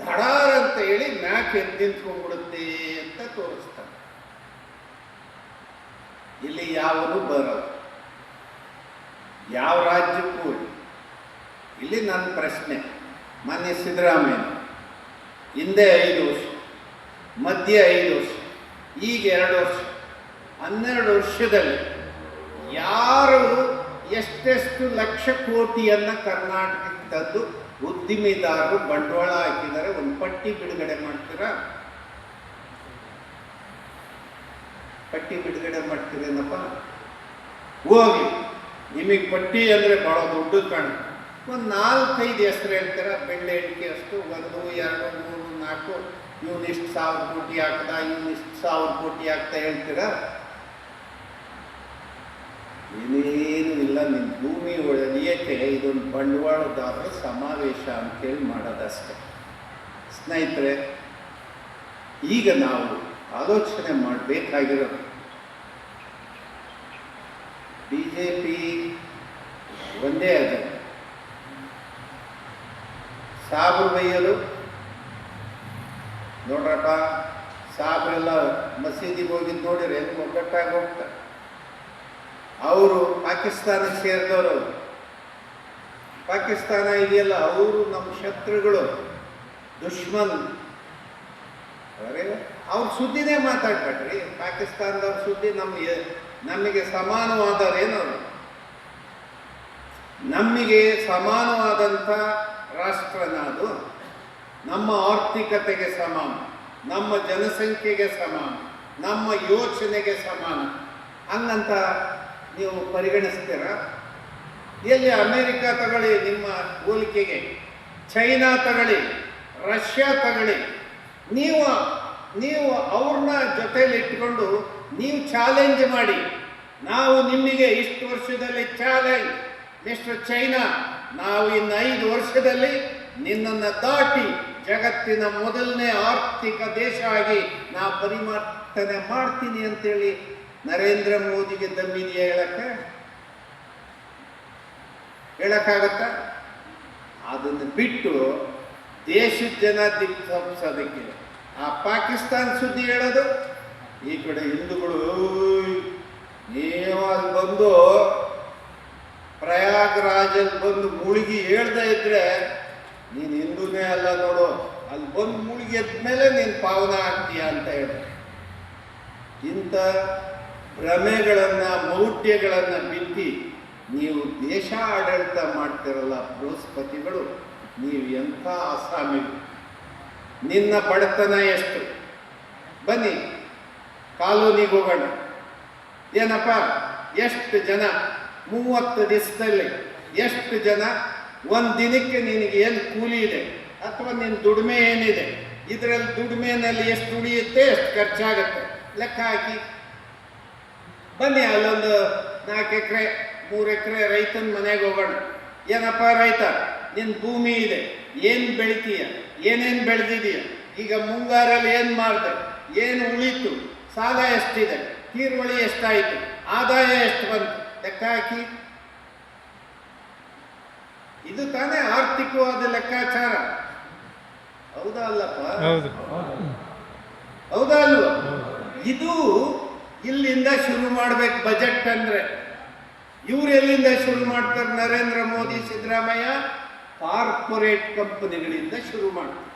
ಧಡಾರ್ ಅಂತ ಹೇಳಿ ಮ್ಯಾಕ್ ಎದ್ದು ನಿಂತ್ಕೊಂಡ್ಬಿಡುತ್ತೆ ಅಂತ ತೋರಿಸ್ತಾರೆ. ಇಲ್ಲಿ ಯಾವನು ಬರಲ್ಲ, ಯಾವ ರಾಜ್ಯಕ್ಕೂ ಇಲ್ಲಿ ನನ್ನ ಪ್ರಶ್ನೆ. ಮೊನ್ನೆ ಸಿದ್ದರಾಮಯ್ಯ ಹಿಂದೆ 5 ವರ್ಷ, ಮಧ್ಯೆ 5 ವರ್ಷ, ಈಗ 2 ವರ್ಷ, 12 ವರ್ಷದಲ್ಲಿ ಯಾರು ಎಷ್ಟೆಷ್ಟು ಲಕ್ಷ ಕೋಟಿಯನ್ನು ಕರ್ನಾಟಕಕ್ಕೆ ತಂದು ಉದ್ದಿಮೆದಾರರು ಬಂಡವಾಳ ಹಾಕಿದ್ದಾರೆ? ಒಂದು ಪಟ್ಟಿ ಬಿಡುಗಡೆ ಮಾಡ್ತೀರಾ? ಪಟ್ಟಿ ಬಿಡುಗಡೆ ಮಾಡ್ತೀರೇನಪ್ಪ? ಹೋಗಿ, ನಿಮಗೆ ಪಟ್ಟಿ ಅಂದರೆ ಭಾಳ ದೊಡ್ಡದು ಕಾಣುತ್ತೆ. ಒಂದು 4-5 ಹೆಸರು ಹೇಳ್ತೀರಾ, ಬೆಳ್ಳೆ ಎಣಿಕೆ ಅಷ್ಟು, 1, 2, 3, 4, ಇವನಿಷ್ಟು 1000 ಕೋಟಿ ಹಾಕ್ದ, ಇವನಿಷ್ಟು 1000 ಕೋಟಿ ಹಾಕ್ತಾ ಹೇಳ್ತೀರಾ? ಏನೇನು ಇಲ್ಲ. ನಿಮ್ಮ ಭೂಮಿ ಒಡೆಯಕ್ಕೆ ಇದೊಂದು ಬಂಡವಾಳದಾರರ ಸಮಾವೇಶ ಅಂತೇಳಿ ಮಾಡೋದಷ್ಟೆ. ಸ್ನೇಹಿತರೆ, ಈಗ ನಾವು ಆಲೋಚನೆ ಮಾಡಬೇಕಾಗಿರೋದು, BJP ಒಂದೇ ಅದ. ಸಾಬ್ರು ಬೈಯಲು ನೋಡ್ರಪ್ಪ, ಸಾಬ್ರೆಲ್ಲ ಮಸೀದಿಗೆ ಹೋಗಿದ್ದು ನೋಡಿದ್ರೆ ಒಗ್ಗಟ್ಟಾಗಿ ಹೋಗ್ತಾರೆ. ಅವರು ಪಾಕಿಸ್ತಾನಕ್ಕೆ ಸೇರಿದವರು. ಪಾಕಿಸ್ತಾನ ಇದೆಯಲ್ಲ, ಅವರು ನಮ್ಮ ಶತ್ರುಗಳು, ದುಶ್ಮನ್. ಅವ್ರ ಸುದ್ದಿನೇ ಮಾತಾಡ್ಬೇಡ್ರಿ. ಪಾಕಿಸ್ತಾನದವ್ರ ಸುದ್ದಿ ನಮಗೆ ಸಮಾನವಾದರೇನವರು? ನಮಗೆ ಸಮಾನವಾದಂಥ ರಾಷ್ಟ್ರನ ಅದು. ನಮ್ಮ ಆರ್ಥಿಕತೆಗೆ ಸಮಾನ, ನಮ್ಮ ಜನಸಂಖ್ಯೆಗೆ ಸಮಾನ, ನಮ್ಮ ಯೋಚನೆಗೆ ಸಮಾನ. ಹಂಗಂತ ನೀವು ಪರಿಗಣಿಸ್ತೀರ? ಎಲ್ಲಿ ಅಮೇರಿಕಾ ತಗೊಳ್ಳಿ ನಿಮ್ಮ ಹೋಲಿಕೆಗೆ, ಚೈನಾ ತಗೊಳ್ಳಿ, ರಷ್ಯಾ ತಗೊಳ್ಳಿ, ನೀವು ಅವ್ರನ್ನ ಜೊತೆಯಲ್ಲಿ ಇಟ್ಕೊಂಡು ನೀವು ಚಾಲೆಂಜ್ ಮಾಡಿ, ನಾವು ನಿಮಗೆ ಇಷ್ಟು ವರ್ಷದಲ್ಲಿ ಚಾಲೆಂಜ್ ಮಿಸ್ಟರ್ ಚೈನಾ, ನಾವು ಇನ್ನು 5 ವರ್ಷದಲ್ಲಿ ನಿನ್ನನ್ನು ದಾಟಿ ಜಗತ್ತಿನ ಮೊದಲನೇ ಆರ್ಥಿಕ ದೇಶ ಆಗಿ ನಾವು ಪರಿವರ್ತನೆ ಮಾಡ್ತೀನಿ ಅಂತೇಳಿ ನರೇಂದ್ರ ಮೋದಿಗೆ ದಮ್ಮಿದೆಯಾ ಹೇಳಕ್ಕಾಗತ್ತ? ಅದನ್ನು ಬಿಟ್ಟು ದೇಶದ ಜನ ದಿಕ್ಸೋದಕ್ಕೆ ಆ ಪಾಕಿಸ್ತಾನ ಸುದ್ದಿ ಹೇಳೋದು, ಈ ಕಡೆ ಹಿಂದೂಗಳು ನೀವು ಅಲ್ಲಿ ಬಂದು ಪ್ರಯಾಗ್ರಾಜಲ್ಲಿ ಬಂದು ಮುಳುಗಿ ಹೇಳ್ತಾ ಇದ್ರೆ ನೀನು ಹಿಂದೂನೇ ಅಲ್ಲ ನೋಡು, ಅಲ್ಲಿ ಬಂದು ಮುಳುಗಿ ಎದ್ಮೇಲೆ ನೀನು ಪಾವನ ಆಗ್ತೀಯ ಅಂತ ಹೇಳಿ. ಇಂಥ ಭ್ರಮೆಗಳನ್ನು, ಮೌಢ್ಯಗಳನ್ನು ಬಿತ್ತಿ ನೀವು ದೇಶ ಆಡಳಿತ ಮಾಡ್ತಿರಲ್ಲ ಬೃಹಸ್ಪತಿಗಳು, ನೀವು ಎಂಥ ಅಸಾಮಿಗಳು. ನಿನ್ನ ಬಡತನ ಎಷ್ಟು? ಬನ್ನಿ ಕಾಲೋನಿಗೆ ಹೋಗೋಣ. ಏನಪ್ಪ, ಎಷ್ಟು ಜನ 30 ದಿವಸದಲ್ಲಿ ಎಷ್ಟು ಜನ? ಒಂದು ದಿನಕ್ಕೆ ನಿನಗೆ ಏನು ಕೂಲಿ ಇದೆ ಅಥವಾ ನಿನ್ನ ದುಡಿಮೆ ಏನಿದೆ, ಇದರಲ್ಲಿ ದುಡಿಮೆನಲ್ಲಿ ಎಷ್ಟು ಉಳಿಯುತ್ತೆ, ಎಷ್ಟು ಖರ್ಚಾಗುತ್ತೆ ಲೆಕ್ಕ ಹಾಕಿ ಬನ್ನಿ. ಅಲ್ಲೊಂದು 4 ಎಕರೆ 3 ಎಕರೆ ರೈತನ ಮನೆಗೆ ಹೋಗೋಣ. ಏನಪ್ಪ ರೈತ, ನಿನ್ನ ಭೂಮಿ ಇದೆ, ಏನು ಬೆಳಿತೀಯ, ಏನೇನು ಬೆಳೆದಿದೀಯ, ಈಗ ಮುಂಗಾರಲ್ಲಿ ಏನು ಮಾಡಿದೆ, ಏನು ಉಳಿತು, ಸಾಲ ಎಷ್ಟಿದೆ, ತೀರುವಳಿ ಎಷ್ಟಾಯಿತು, ಆದಾಯ ಎಷ್ಟು ಬಂತು ಲೆಕ್ಕ ಹಾಕಿ. ಇದು ತಾನೇ ಆರ್ಥಿಕವಾದ ಲೆಕ್ಕಾಚಾರ. ಹೌದಾ ಅಲ್ಲಪ್ಪ? ಹೌದಾ ಅಲ್ವಾ? ಇದು ಇಲ್ಲಿಂದ ಶುರು ಮಾಡ್ಬೇಕು ಬಜೆಟ್ ಅಂದ್ರೆ. ಇವ್ರು ಎಲ್ಲಿಂದ ಶುರು ಮಾಡ್ತಾರೆ? ನರೇಂದ್ರ ಮೋದಿ, ಸಿದ್ದರಾಮಯ್ಯ ಕಾರ್ಪೊರೇಟ್ ಕಂಪನಿಗಳಿಂದ ಶುರು ಮಾಡ್ತಾರೆ.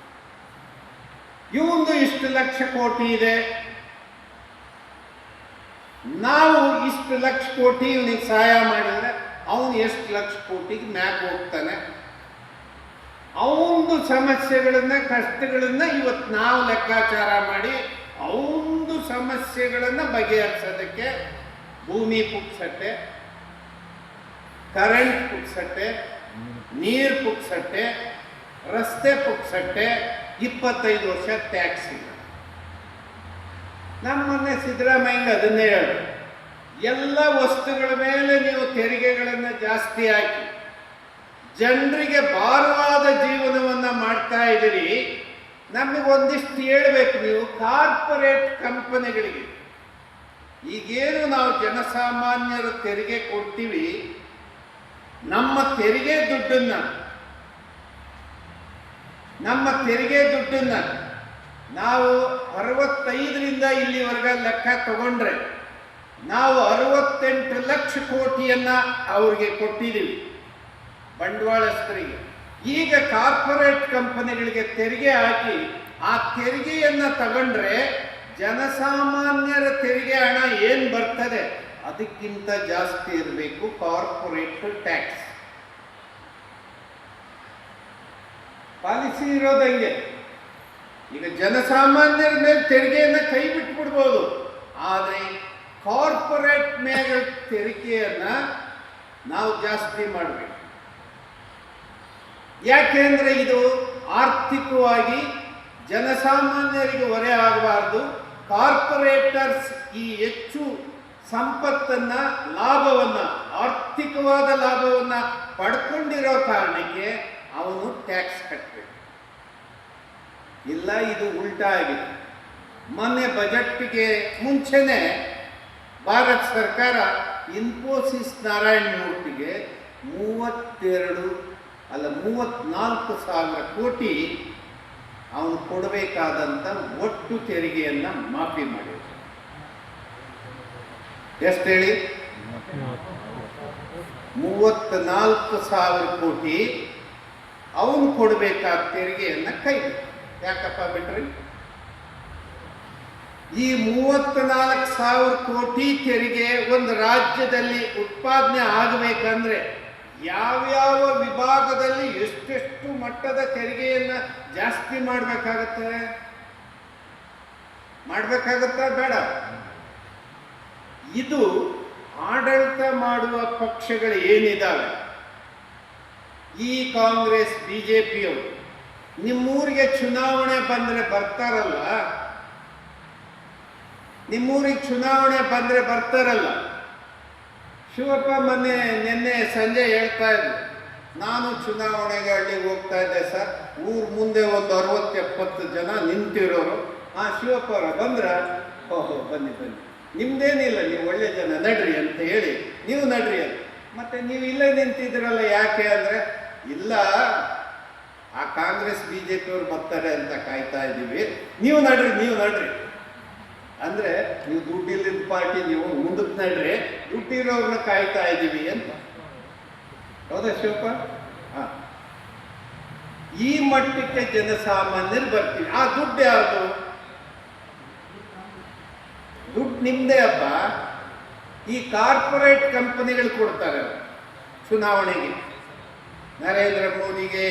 ಇವಂದು ಇಷ್ಟು ಲಕ್ಷ ಕೋಟಿ ಇದೆ, ನಾವು ಇಷ್ಟು ಲಕ್ಷ ಕೋಟಿ ಇವನಿಗೆ ಸಹಾಯ ಮಾಡಿದ್ರೆ ಅವನು ಎಷ್ಟು ಲಕ್ಷ ಕೋಟಿಗೆ ಮ್ಯಾಕ್ ಹೋಗ್ತಾನೆ. ಅವನದು ಸಮಸ್ಯೆಗಳನ್ನ, ಕಷ್ಟಗಳನ್ನ ಇವತ್ತು ನಾವು ಲೆಕ್ಕಾಚಾರ ಮಾಡಿ ಅವನದು ಸಮಸ್ಯೆಗಳನ್ನ ಬಗೆಹರಿಸೋದಕ್ಕೆ ಭೂಮಿ ಪುಕ್ಸಟ್ಟೆ, ಕರೆಂಟ್ ಪುಕ್ಸಟ್ಟೆ, ನೀರು ಪುಕ್ಸಟ್ಟೆ, ರಸ್ತೆ ಪುಕ್ಸಟ್ಟೆ, 25 ವರ್ಷ ಟ್ಯಾಕ್ಸ್ ಇಲ್ಲ. ನಮ್ಮನ್ನೇ ಸಿದ್ದರಾಮಯ್ಯ ಅದನ್ನೇ ಹೇಳಿ, ಎಲ್ಲ ವಸ್ತುಗಳ ಮೇಲೆ ನೀವು ತೆರಿಗೆಗಳನ್ನು ಜಾಸ್ತಿ ಹಾಕಿ ಜನರಿಗೆ ಭಾರವಾದ ಜೀವನವನ್ನು ಮಾಡ್ತಾ ಇದ್ದೀರಿ. ನಮಗೆ ಒಂದಿಷ್ಟು ಹೇಳಬೇಕು ನೀವು ಕಾರ್ಪೊರೇಟ್ ಕಂಪನಿಗಳಿಗೆ. ಈಗೇನು ನಾವು ಜನಸಾಮಾನ್ಯರು ತೆರಿಗೆ ಕೊಡ್ತೀವಿ, ನಮ್ಮ ತೆರಿಗೆ ದುಡ್ಡನ್ನು ನಾವು 65ರಿಂದ ಇಲ್ಲಿವರೆಗೆ ಲೆಕ್ಕ ತಗೊಂಡ್ರೆ ನಾವು 68 ಲಕ್ಷ ಕೋಟಿಯನ್ನ ಅವ್ರಿಗೆ ಕೊಟ್ಟಿದ್ದೀವಿ ಬಂಡವಾಳಸ್ಥರಿಗೆ. ಈಗ ಕಾರ್ಪೊರೇಟ್ ಕಂಪನಿಗಳಿಗೆ ತೆರಿಗೆ ಹಾಕಿ ಆ ತೆರಿಗೆಯನ್ನ ತಗೊಂಡ್ರೆ ಜನಸಾಮಾನ್ಯರ ತೆರಿಗೆ ಹಣ ಏನು ಬರ್ತದೆ ಅದಕ್ಕಿಂತ ಜಾಸ್ತಿ ಇರಬೇಕು ಕಾರ್ಪೊರೇಟ್ ಟ್ಯಾಕ್ಸ್. ಪಾಲಿಸಿ ಇರೋದಂಗೆ. ಈಗ ಜನಸಾಮಾನ್ಯರ ಮೇಲೆ ತೆರಿಗೆಯನ್ನು ಕೈ ಬಿಟ್ಬಿಡ್ಬೋದು, ಆದರೆ ಕಾರ್ಪೊರೇಟ್ ಮೇಲೆ ತೆರಿಗೆಯನ್ನ ನಾವು ಜಾಸ್ತಿ ಮಾಡಬೇಕು. ಯಾಕೆಂದ್ರೆ ಇದು ಆರ್ಥಿಕವಾಗಿ ಜನಸಾಮಾನ್ಯರಿಗೆ ಹೊರೆ ಆಗಬಾರ್ದು. ಕಾರ್ಪೊರೇಟರ್ಸ್ ಈ ಹೆಚ್ಚು ಸಂಪತ್ತನ್ನ, ಲಾಭವನ್ನ, ಆರ್ಥಿಕವಾದ ಲಾಭವನ್ನ ಪಡ್ಕೊಂಡಿರೋ ಕಾರಣಕ್ಕೆ ಅವನು ಟ್ಯಾಕ್ಸ್ ಕಟ್ಟಬೇಕು. ಇಲ್ಲ, ಇದು ಉಲ್ಟಾ ಆಗಿದೆ. ಮೊನ್ನೆ ಬಜೆಟ್ಗೆ ಮುಂಚೆನೆ ಭಾರತ ಸರ್ಕಾರ ಇನ್ಫೋಸಿಸ್ ನಾರಾಯಣ ಮೂರ್ತಿಗೆ 34 ಸಾವಿರ ಕೋಟಿ ಅವನು ಕೊಡಬೇಕಾದಂಥ ಒಟ್ಟು ತೆರಿಗೆಯನ್ನು ಮಾಫಿ ಮಾಡಿದ್ರು. ಎಷ್ಟು ಹೇಳಿ? 34 ಸಾವಿರ ಕೋಟಿ ಅವನು ಕೊಡಬೇಕಾದ ತೆರಿಗೆಯನ್ನು ಕೈ ಬಿಟ್ಟು. ಯಾಕಪ್ಪ ಬಿಟ್ರಿ? ಈ 34 ಸಾವಿರ ಕೋಟಿ ತೆರಿಗೆ ಒಂದು ರಾಜ್ಯದಲ್ಲಿ ಉತ್ಪಾದನೆ ಆಗಬೇಕಂದ್ರೆ ಯಾವ್ಯಾವ ವಿಭಾಗದಲ್ಲಿ ಎಷ್ಟೆಷ್ಟು ಮಟ್ಟದ ತೆರಿಗೆಯನ್ನು ಜಾಸ್ತಿ ಮಾಡಬೇಕಾಗತ್ತಾ ಬೇಡ? ಇದು ಆಡಳಿತ ಮಾಡುವ ಪಕ್ಷಗಳು ಏನಿದ್ದಾವೆ, ಈ ಕಾಂಗ್ರೆಸ್ ಬಿಜೆಪಿಯವರು, ನಿಮ್ಮೂರಿಗೆ ಚುನಾವಣೆ ಬಂದರೆ ಬರ್ತಾರಲ್ಲ, ಶಿವಪ್ಪ ನಿನ್ನೆ ಸಂಜೆ ಹೇಳ್ತಾ ಇದ್ರು, ನಾನು ಚುನಾವಣೆಗೆ ಹಳ್ಳಿಗೆ ಹೋಗ್ತಾ ಇದ್ದೆ ಸರ್, ಊರ್ ಮುಂದೆ ಒಂದು 60-70 ಜನ ನಿಂತಿರೋರು. ಶಿವಪ್ಪ ಅವರ ಬಂದ್ರ? ಓಹೋ, ಬನ್ನಿ, ನಿಮ್ದೇನಿಲ್ಲ, ನೀವು ಒಳ್ಳೆ ಜನ, ನಡ್ರಿ ಅಂತ ಹೇಳಿ ನೀವು ನಡ್ರಿ ಅಂತ. ಮತ್ತೆ ನೀವು ಇಲ್ಲೇ ನಿಂತಿದ್ರಲ್ಲ, ಯಾಕೆ ಅಂದ್ರೆ, ಇಲ್ಲ ಆ ಕಾಂಗ್ರೆಸ್ ಬಿಜೆಪಿ ಅವ್ರು ಬರ್ತಾರೆ ಅಂತ ಕಾಯ್ತಾ ಇದ್ದೀವಿ, ನೀವು ನಡ್ರಿ ಅಂದ್ರೆ ನೀವು ದುಡ್ಡಿಲ್ಲದ ಪಾರ್ಟಿ, ನೀವು ಮುಂದಕ್ಕೆ ನಡ್ರಿ, ದುಡ್ಡಿರೋರ್ನ ಕಾಯ್ತಾ ಇದ್ದೀವಿ ಅಂತ. ಹೌದಾ ಶಿವಪ್ಪ? ಈ ಮಟ್ಟಕ್ಕೆ ಜನಸಾಮಾನ್ಯರು ಬರ್ತೀವಿ. ಆ ದುಡ್ಡು ಯಾರ್ದು? ದುಡ್ಡು ನಿಮ್ದೇ ಅಪ್ಪ. ಈ ಕಾರ್ಪೊರೇಟ್ ಕಂಪನಿಗಳು ಕೊಡ್ತಾರೆ ಚುನಾವಣೆಗೆ. ನರೇಂದ್ರ ಮೋದಿಗೆ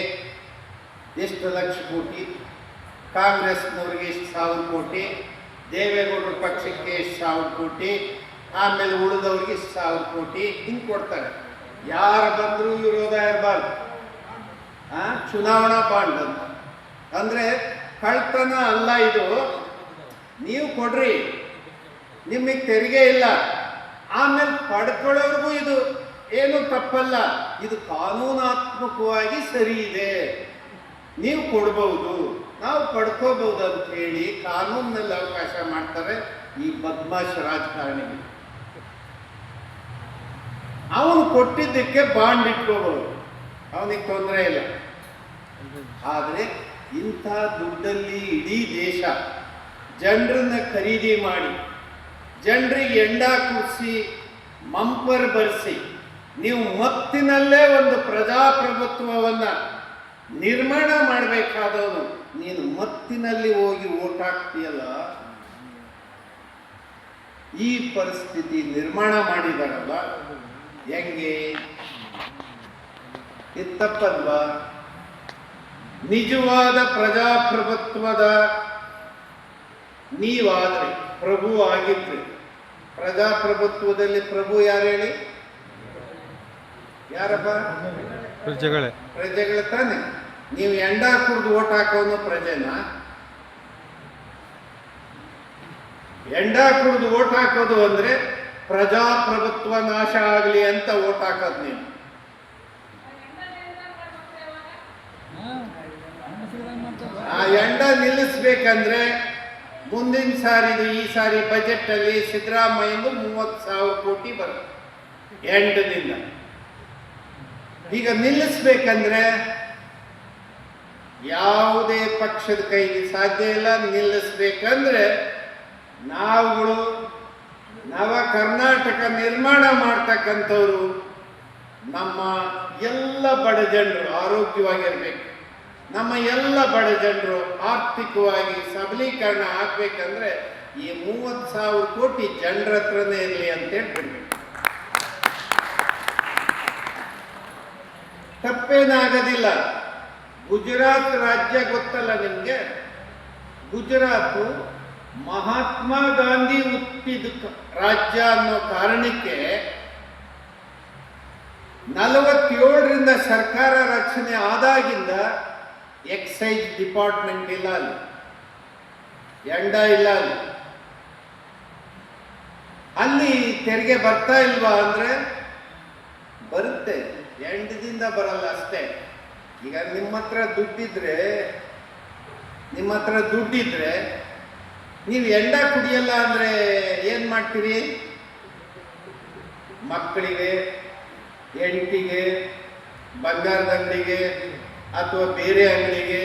ಎಷ್ಟು ಲಕ್ಷ ಕೋಟಿ, ಕಾಂಗ್ರೆಸ್ನವ್ರಿಗೆ ಎಷ್ಟು 1000 ಕೋಟಿ, ದೇವೇಗೌಡರ ಪಕ್ಷಕ್ಕೆ ಎಷ್ಟು 1000 ಕೋಟಿ, ಆಮೇಲೆ ಉಳಿದವ್ರಿಗೆ ಎಷ್ಟು 1000 ಕೋಟಿ, ಹಿಂಗೆ ಕೊಡ್ತಾರೆ. ಯಾರು ಬಂದರೂ ವಿರೋಧ ಇರಬಾರ್ದು. ಚುನಾವಣಾ ಬಾಂಡ್ ಅಂತ ಅಂದ್ರೆ ಕಳ್ತನ ಅಲ್ಲ ಇದು. ನೀವು ಕೊಡ್ರಿ, ನಿಮಗೆ ತೆರಿಗೆ ಇಲ್ಲ, ಆಮೇಲೆ ಪಡ್ಕೊಳ್ಳೋರ್ಗೂ ಇದು ಏನು ತಪ್ಪಲ್ಲ, ಇದು ಕಾನೂನಾತ್ಮಕವಾಗಿ ಸರಿ ಇದೆ, ನೀವು ಕೊಡ್ಬಹುದು, ನಾವು ಪಡ್ಕೋಬಹುದು ಅಂತ ಹೇಳಿ ಕಾನೂನಿನಲ್ಲಿ ಅವಕಾಶ ಮಾಡ್ತಾರೆ ಈ ಬದ್ಮಾಶ್ ರಾಜಕಾರಣಿಗೆ. ಅವನು ಕೊಟ್ಟಿದ್ದಕ್ಕೆ ಬಾಂಡ್ ಇಟ್ಕೋಬಹುದು, ಅವನಿಗೆ ತೊಂದರೆ ಇಲ್ಲ. ಆದರೆ ಇಂಥ ದುಡ್ಡಲ್ಲಿ ಇಡೀ ದೇಶ ಜನರನ್ನ ಖರೀದಿ ಮಾಡಿ, ಜನರಿಗೆ ಎಂಡ ಕುಡಿಸಿ, ಮಂಪರ್ ಬರೆಸಿ, ನೀವು ಮತ್ತಿನಲ್ಲೇ ಒಂದು ಪ್ರಜಾಪ್ರಭುತ್ವವನ್ನು ನಿರ್ಮಾಣ ಮಾಡಬೇಕಾದವನು ನೀನು ಮತ್ತಿನಲ್ಲಿ ಹೋಗಿ ಓಟ್ ಹಾಕ್ತೀಯಲ್ಲ, ಈ ಪರಿಸ್ಥಿತಿ ನಿರ್ಮಾಣ ಮಾಡಿದಾರಲ್ಲ, ಹೆಂಗೆ? ಇದು ತಪ್ಪಲ್ವಾ? ನಿಜವಾದ ಪ್ರಜಾಪ್ರಭುತ್ವದ ನೀವಾದ್ರೆ, ಪ್ರಭು ಆಗಿದ್ರೆ, ಪ್ರಜಾಪ್ರಭುತ್ವದಲ್ಲಿ ಪ್ರಭು ಯಾರು ಹೇಳಿ? ಯಾರಪ್ಪ? ಪ್ರಜೆಗಳ ತಾನೆ. ನೀವು ಎಂಡ ಕುಡ್ದು ಓಟ್ ಹಾಕೋನು ಪ್ರಜೆನ? ಎಂಡ ಕುಡ್ದು ಓಟ್ ಹಾಕೋದು ಅಂದ್ರೆ ಪ್ರಜಾಪ್ರಭುತ್ವ ನಾಶ ಆಗಲಿ ಅಂತ ಓಟ್ ಹಾಕೋದು ನೀವು. ಆ ಎಂಡ ನಿಲ್ಲಿಸ್ಬೇಕಂದ್ರೆ ಮುಂದಿನ ಸಾರಿ, ಈ ಸಾರಿ ಬಜೆಟ್ ಅಲ್ಲಿ ಸಿದ್ದರಾಮಯ್ಯಂದು 30,000 ಕೋಟಿ ಬರುತ್ತೆ ಎಂಡದಿಂದ. ಈಗ ನಿಲ್ಲಿಸ್ಬೇಕಂದ್ರೆ ಯಾವುದೇ ಪಕ್ಷದ ಕೈಗೆ ಸಾಧ್ಯ ಇಲ್ಲ. ನಿಲ್ಲಿಸ್ಬೇಕಂದ್ರೆ ನಾವುಗಳು ನವ ಕರ್ನಾಟಕ ನಿರ್ಮಾಣ ಮಾಡ್ತಕ್ಕಂಥವ್ರು ನಮ್ಮ ಎಲ್ಲ ಬಡ ಜನರು ಆರೋಗ್ಯವಾಗಿರ್ಬೇಕು, ನಮ್ಮ ಎಲ್ಲ ಬಡ ಜನರು ಆರ್ಥಿಕವಾಗಿ ಸಬಲೀಕರಣ ಆಗ್ಬೇಕಂದ್ರೆ ಈ 30,000 ಕೋಟಿ ಜನರ ಹತ್ರನೇ ಇರಲಿ ಅಂತ ಹೇಳ್ಬಿಡ್ಬೇಕು. ತಪ್ಪೇನಾಗೋದಿಲ್ಲ. ಗುಜರಾತ್ ರಾಜ್ಯ ಗೊತ್ತಲ್ಲ ನಿಮಗೆ? ಗುಜರಾತ್ ಮಹಾತ್ಮ ಗಾಂಧಿ ಹುಟ್ಟಿದ ರಾಜ್ಯ ಅನ್ನೋ ಕಾರಣಕ್ಕೆ 47ರಿಂದ ಸರ್ಕಾರ ರಚನೆ ಆದಾಗಿಂದ ಎಕ್ಸೈಸ್ ಡಿಪಾರ್ಟ್ಮೆಂಟ್ ಇಲ್ಲ ಅಲ್ಲಿ, ಎಂಡ ಇಲ್ಲ ಅಲ್ಲಿ. ಅಲ್ಲಿ ತೆರಿಗೆ ಬರ್ತಾ ಇಲ್ವಾ ಅಂದ್ರೆ ಬರುತ್ತೆ, ಎಂಡದಿಂದ ಬರಲ್ಲ ಅಷ್ಟೇ. ಈಗ ನಿಮ್ಮ ಹತ್ರ ದುಡ್ಡಿದ್ರೆ ನೀವು ಎಂಡ ಕುಡಿಯಲ್ಲ ಅಂದ್ರೆ ಏನ್ ಮಾಡ್ತೀರಿ? ಮಕ್ಕಳಿಗೆ, ಹೆಂಡತಿಗೆ, ಬಂಗಾರದ ಅಂಗಡಿಗೆ ಅಥವಾ ಬೇರೆ ಅಂಗಡಿಗೆ,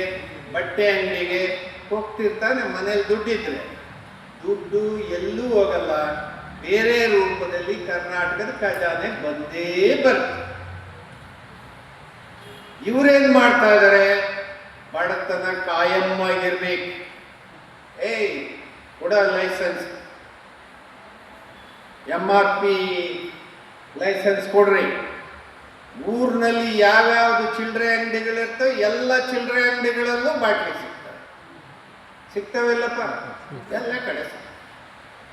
ಬಟ್ಟೆ ಅಂಗಡಿಗೆ ಹೋಗ್ತಿರ್ತಾನೆ. ಮನೇಲಿ ದುಡ್ಡಿದ್ರೆ ದುಡ್ಡು ಎಲ್ಲೂ ಹೋಗಲ್ಲ, ಬೇರೆ ರೂಪದಲ್ಲಿ ಕರ್ನಾಟಕದ ಖಜಾನೆ ಬಂದೇ ಬರುತ್ತೆ. ಇವರೇನ್ ಮಾಡ್ತಾ ಇದ್ದಾರೆ? ಬಡತನ ಕಾಯಂ ಆಗಿರ್ಬೇಕು. ಕೊಡ ಲೈಸೆನ್ಸ್, MRP ಲೈಸೆನ್ಸ್ ಕೊಡ್ರಿ. ಊರಿನಲ್ಲಿ ಯಾವ್ಯಾವ್ದು ಚಿಲ್ಲರೆ ಅಂಗಡಿಗಳಿರ್ತವೆ ಎಲ್ಲ ಚಿಲ್ಲರೆ ಅಂಗಡಿಗಳಲ್ಲೂ ಬಾಟ್ಲಿ ಸಿಗ್ತವೆಲ್ಲಪ್ಪ, ಎಲ್ಲ ಕಡೆ.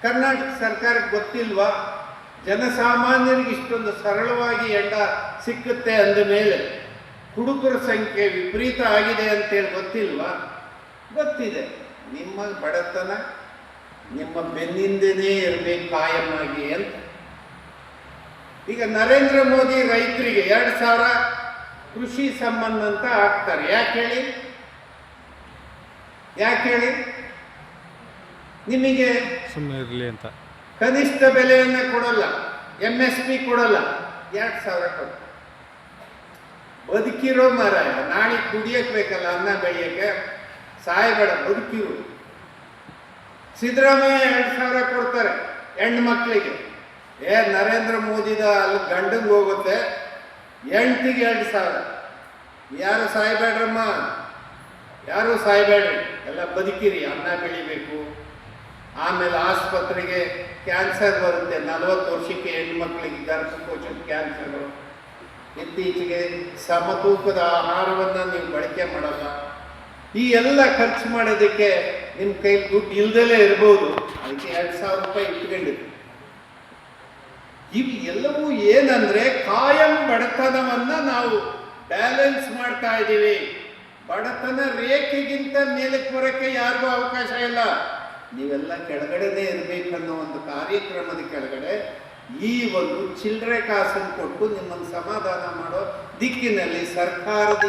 ಕರ್ನಾಟಕ ಸರ್ಕಾರಕ್ಕೆ ಗೊತ್ತಿಲ್ವಾ? ಜನಸಾಮಾನ್ಯರಿಗೆ ಇಷ್ಟೊಂದು ಸರಳವಾಗಿ ಎಂಡ ಸಿಕ್ಕುತ್ತೆ ಅಂದ ಮೇಲೆ ಹುಡುಗರ ಸಂಖ್ಯೆ ವಿಪರೀತ ಆಗಿದೆ ಅಂತೇಳಿ ಗೊತ್ತಿಲ್ವಾ? ಗೊತ್ತಿದೆ. ನಿಮ್ಮ ಬಡತನ ನಿಮ್ಮ ಬೆನ್ನಿಂದನೇ ಇರಬೇಕು ಕಾಯಮಾಗಿ ಅಂತ. ಈಗ ನರೇಂದ್ರ ಮೋದಿ ರೈತರಿಗೆ 2,000 ಕೃಷಿ ಸಂಬಂಧ ಅಂತ ಹಾಕ್ತಾರೆ. ಯಾಕೆ ಹೇಳಿ? ನಿಮಗೆ ಸುಮ್ಮನೆ ಇರಲಿ ಅಂತ ಕನಿಷ್ಠ ಬೆಲೆಯನ್ನ ಕೊಡಲ್ಲ, MSP ಕೊಡಲ್ಲ, 2,000 ಕೊಡ್ತಾರೆ. ಬದುಕಿರೋ ಮಾರಾಯ, ನಾಳೆ ಕುಡಿಯಕ್ಕೆ ಬೇಕಲ್ಲ, ಅನ್ನ ಬೆಳೆಯಕ್ಕೆ, ಸಾಯಬೇಡ, ಬದುಕಿರು. ಸಿದ್ದರಾಮಯ್ಯ 2,000 ಕೊಡ್ತಾರೆ ಹೆಣ್ಣು ಮಕ್ಕಳಿಗೆ. ನರೇಂದ್ರ ಮೋದಿದ ಅಲ್ಲಿ ಗಂಡಂಗೆ ಹೋಗುತ್ತೆ, ಹೆಂಡತಿಗೆ 2,000. ಯಾರು ಸಾಯಬೇಡ್ರಮ್ಮ, ಯಾರು ಸಾಯಬೇಡ್ರಿ, ಎಲ್ಲ ಬದುಕಿರಿ, ಅನ್ನ ಬೆಳಿಬೇಕು. ಆಮೇಲೆ ಆಸ್ಪತ್ರೆಗೆ ಕ್ಯಾನ್ಸರ್ ಬರುತ್ತೆ, 40 ವರ್ಷಕ್ಕೆ ಹೆಣ್ಮಕ್ಳಿಗೆ ಗರ್ಭಕೋಶದ ಕ್ಯಾನ್ಸರು. ಇತ್ತೀಚೆಗೆ ಸಮತೂಕದ ಆಹಾರವನ್ನು ನೀವು ಬಳಕೆ ಮಾಡಲ್ಲ. ಈ ಎಲ್ಲ ಖರ್ಚು ಮಾಡೋದಕ್ಕೆ ನಿಮ್ಮ ಕೈಲಿ ದುಡ್ಡು ಇಲ್ದಲೇ ಇರ್ಬೋದು, ಅದಕ್ಕೆ 2,000 ರೂಪಾಯಿ ಇಟ್ಕೊಂಡಿದೆ. ಇವು ಎಲ್ಲವೂ ಏನಂದ್ರೆ ಕಾಯಂ ಬಡತನವನ್ನ ನಾವು ಬ್ಯಾಲೆನ್ಸ್ ಮಾಡ್ತಾ ಇದ್ದೀವಿ. ಬಡತನ ರೇಖೆಗಿಂತ ಮೇಲಕ್ಕೆ ಬರೋಕ್ಕೆ ಯಾರಿಗೂ ಅವಕಾಶ ಇಲ್ಲ. ನೀವೆಲ್ಲ ಕೆಳಗಡೆನೇ ಇರಬೇಕನ್ನೋ ಒಂದು ಕಾರ್ಯಕ್ರಮದ ಕೆಳಗಡೆ ಈ ಒಂದು ಚಿಲ್ಲರೆ ಕಾಸನ್ನು ಕೊಟ್ಟು ನಿಮ್ಮನ್ನು ಸಮಾಧಾನ ಮಾಡೋ ದಿಕ್ಕಿನಲ್ಲಿ ಸರ್ಕಾರದ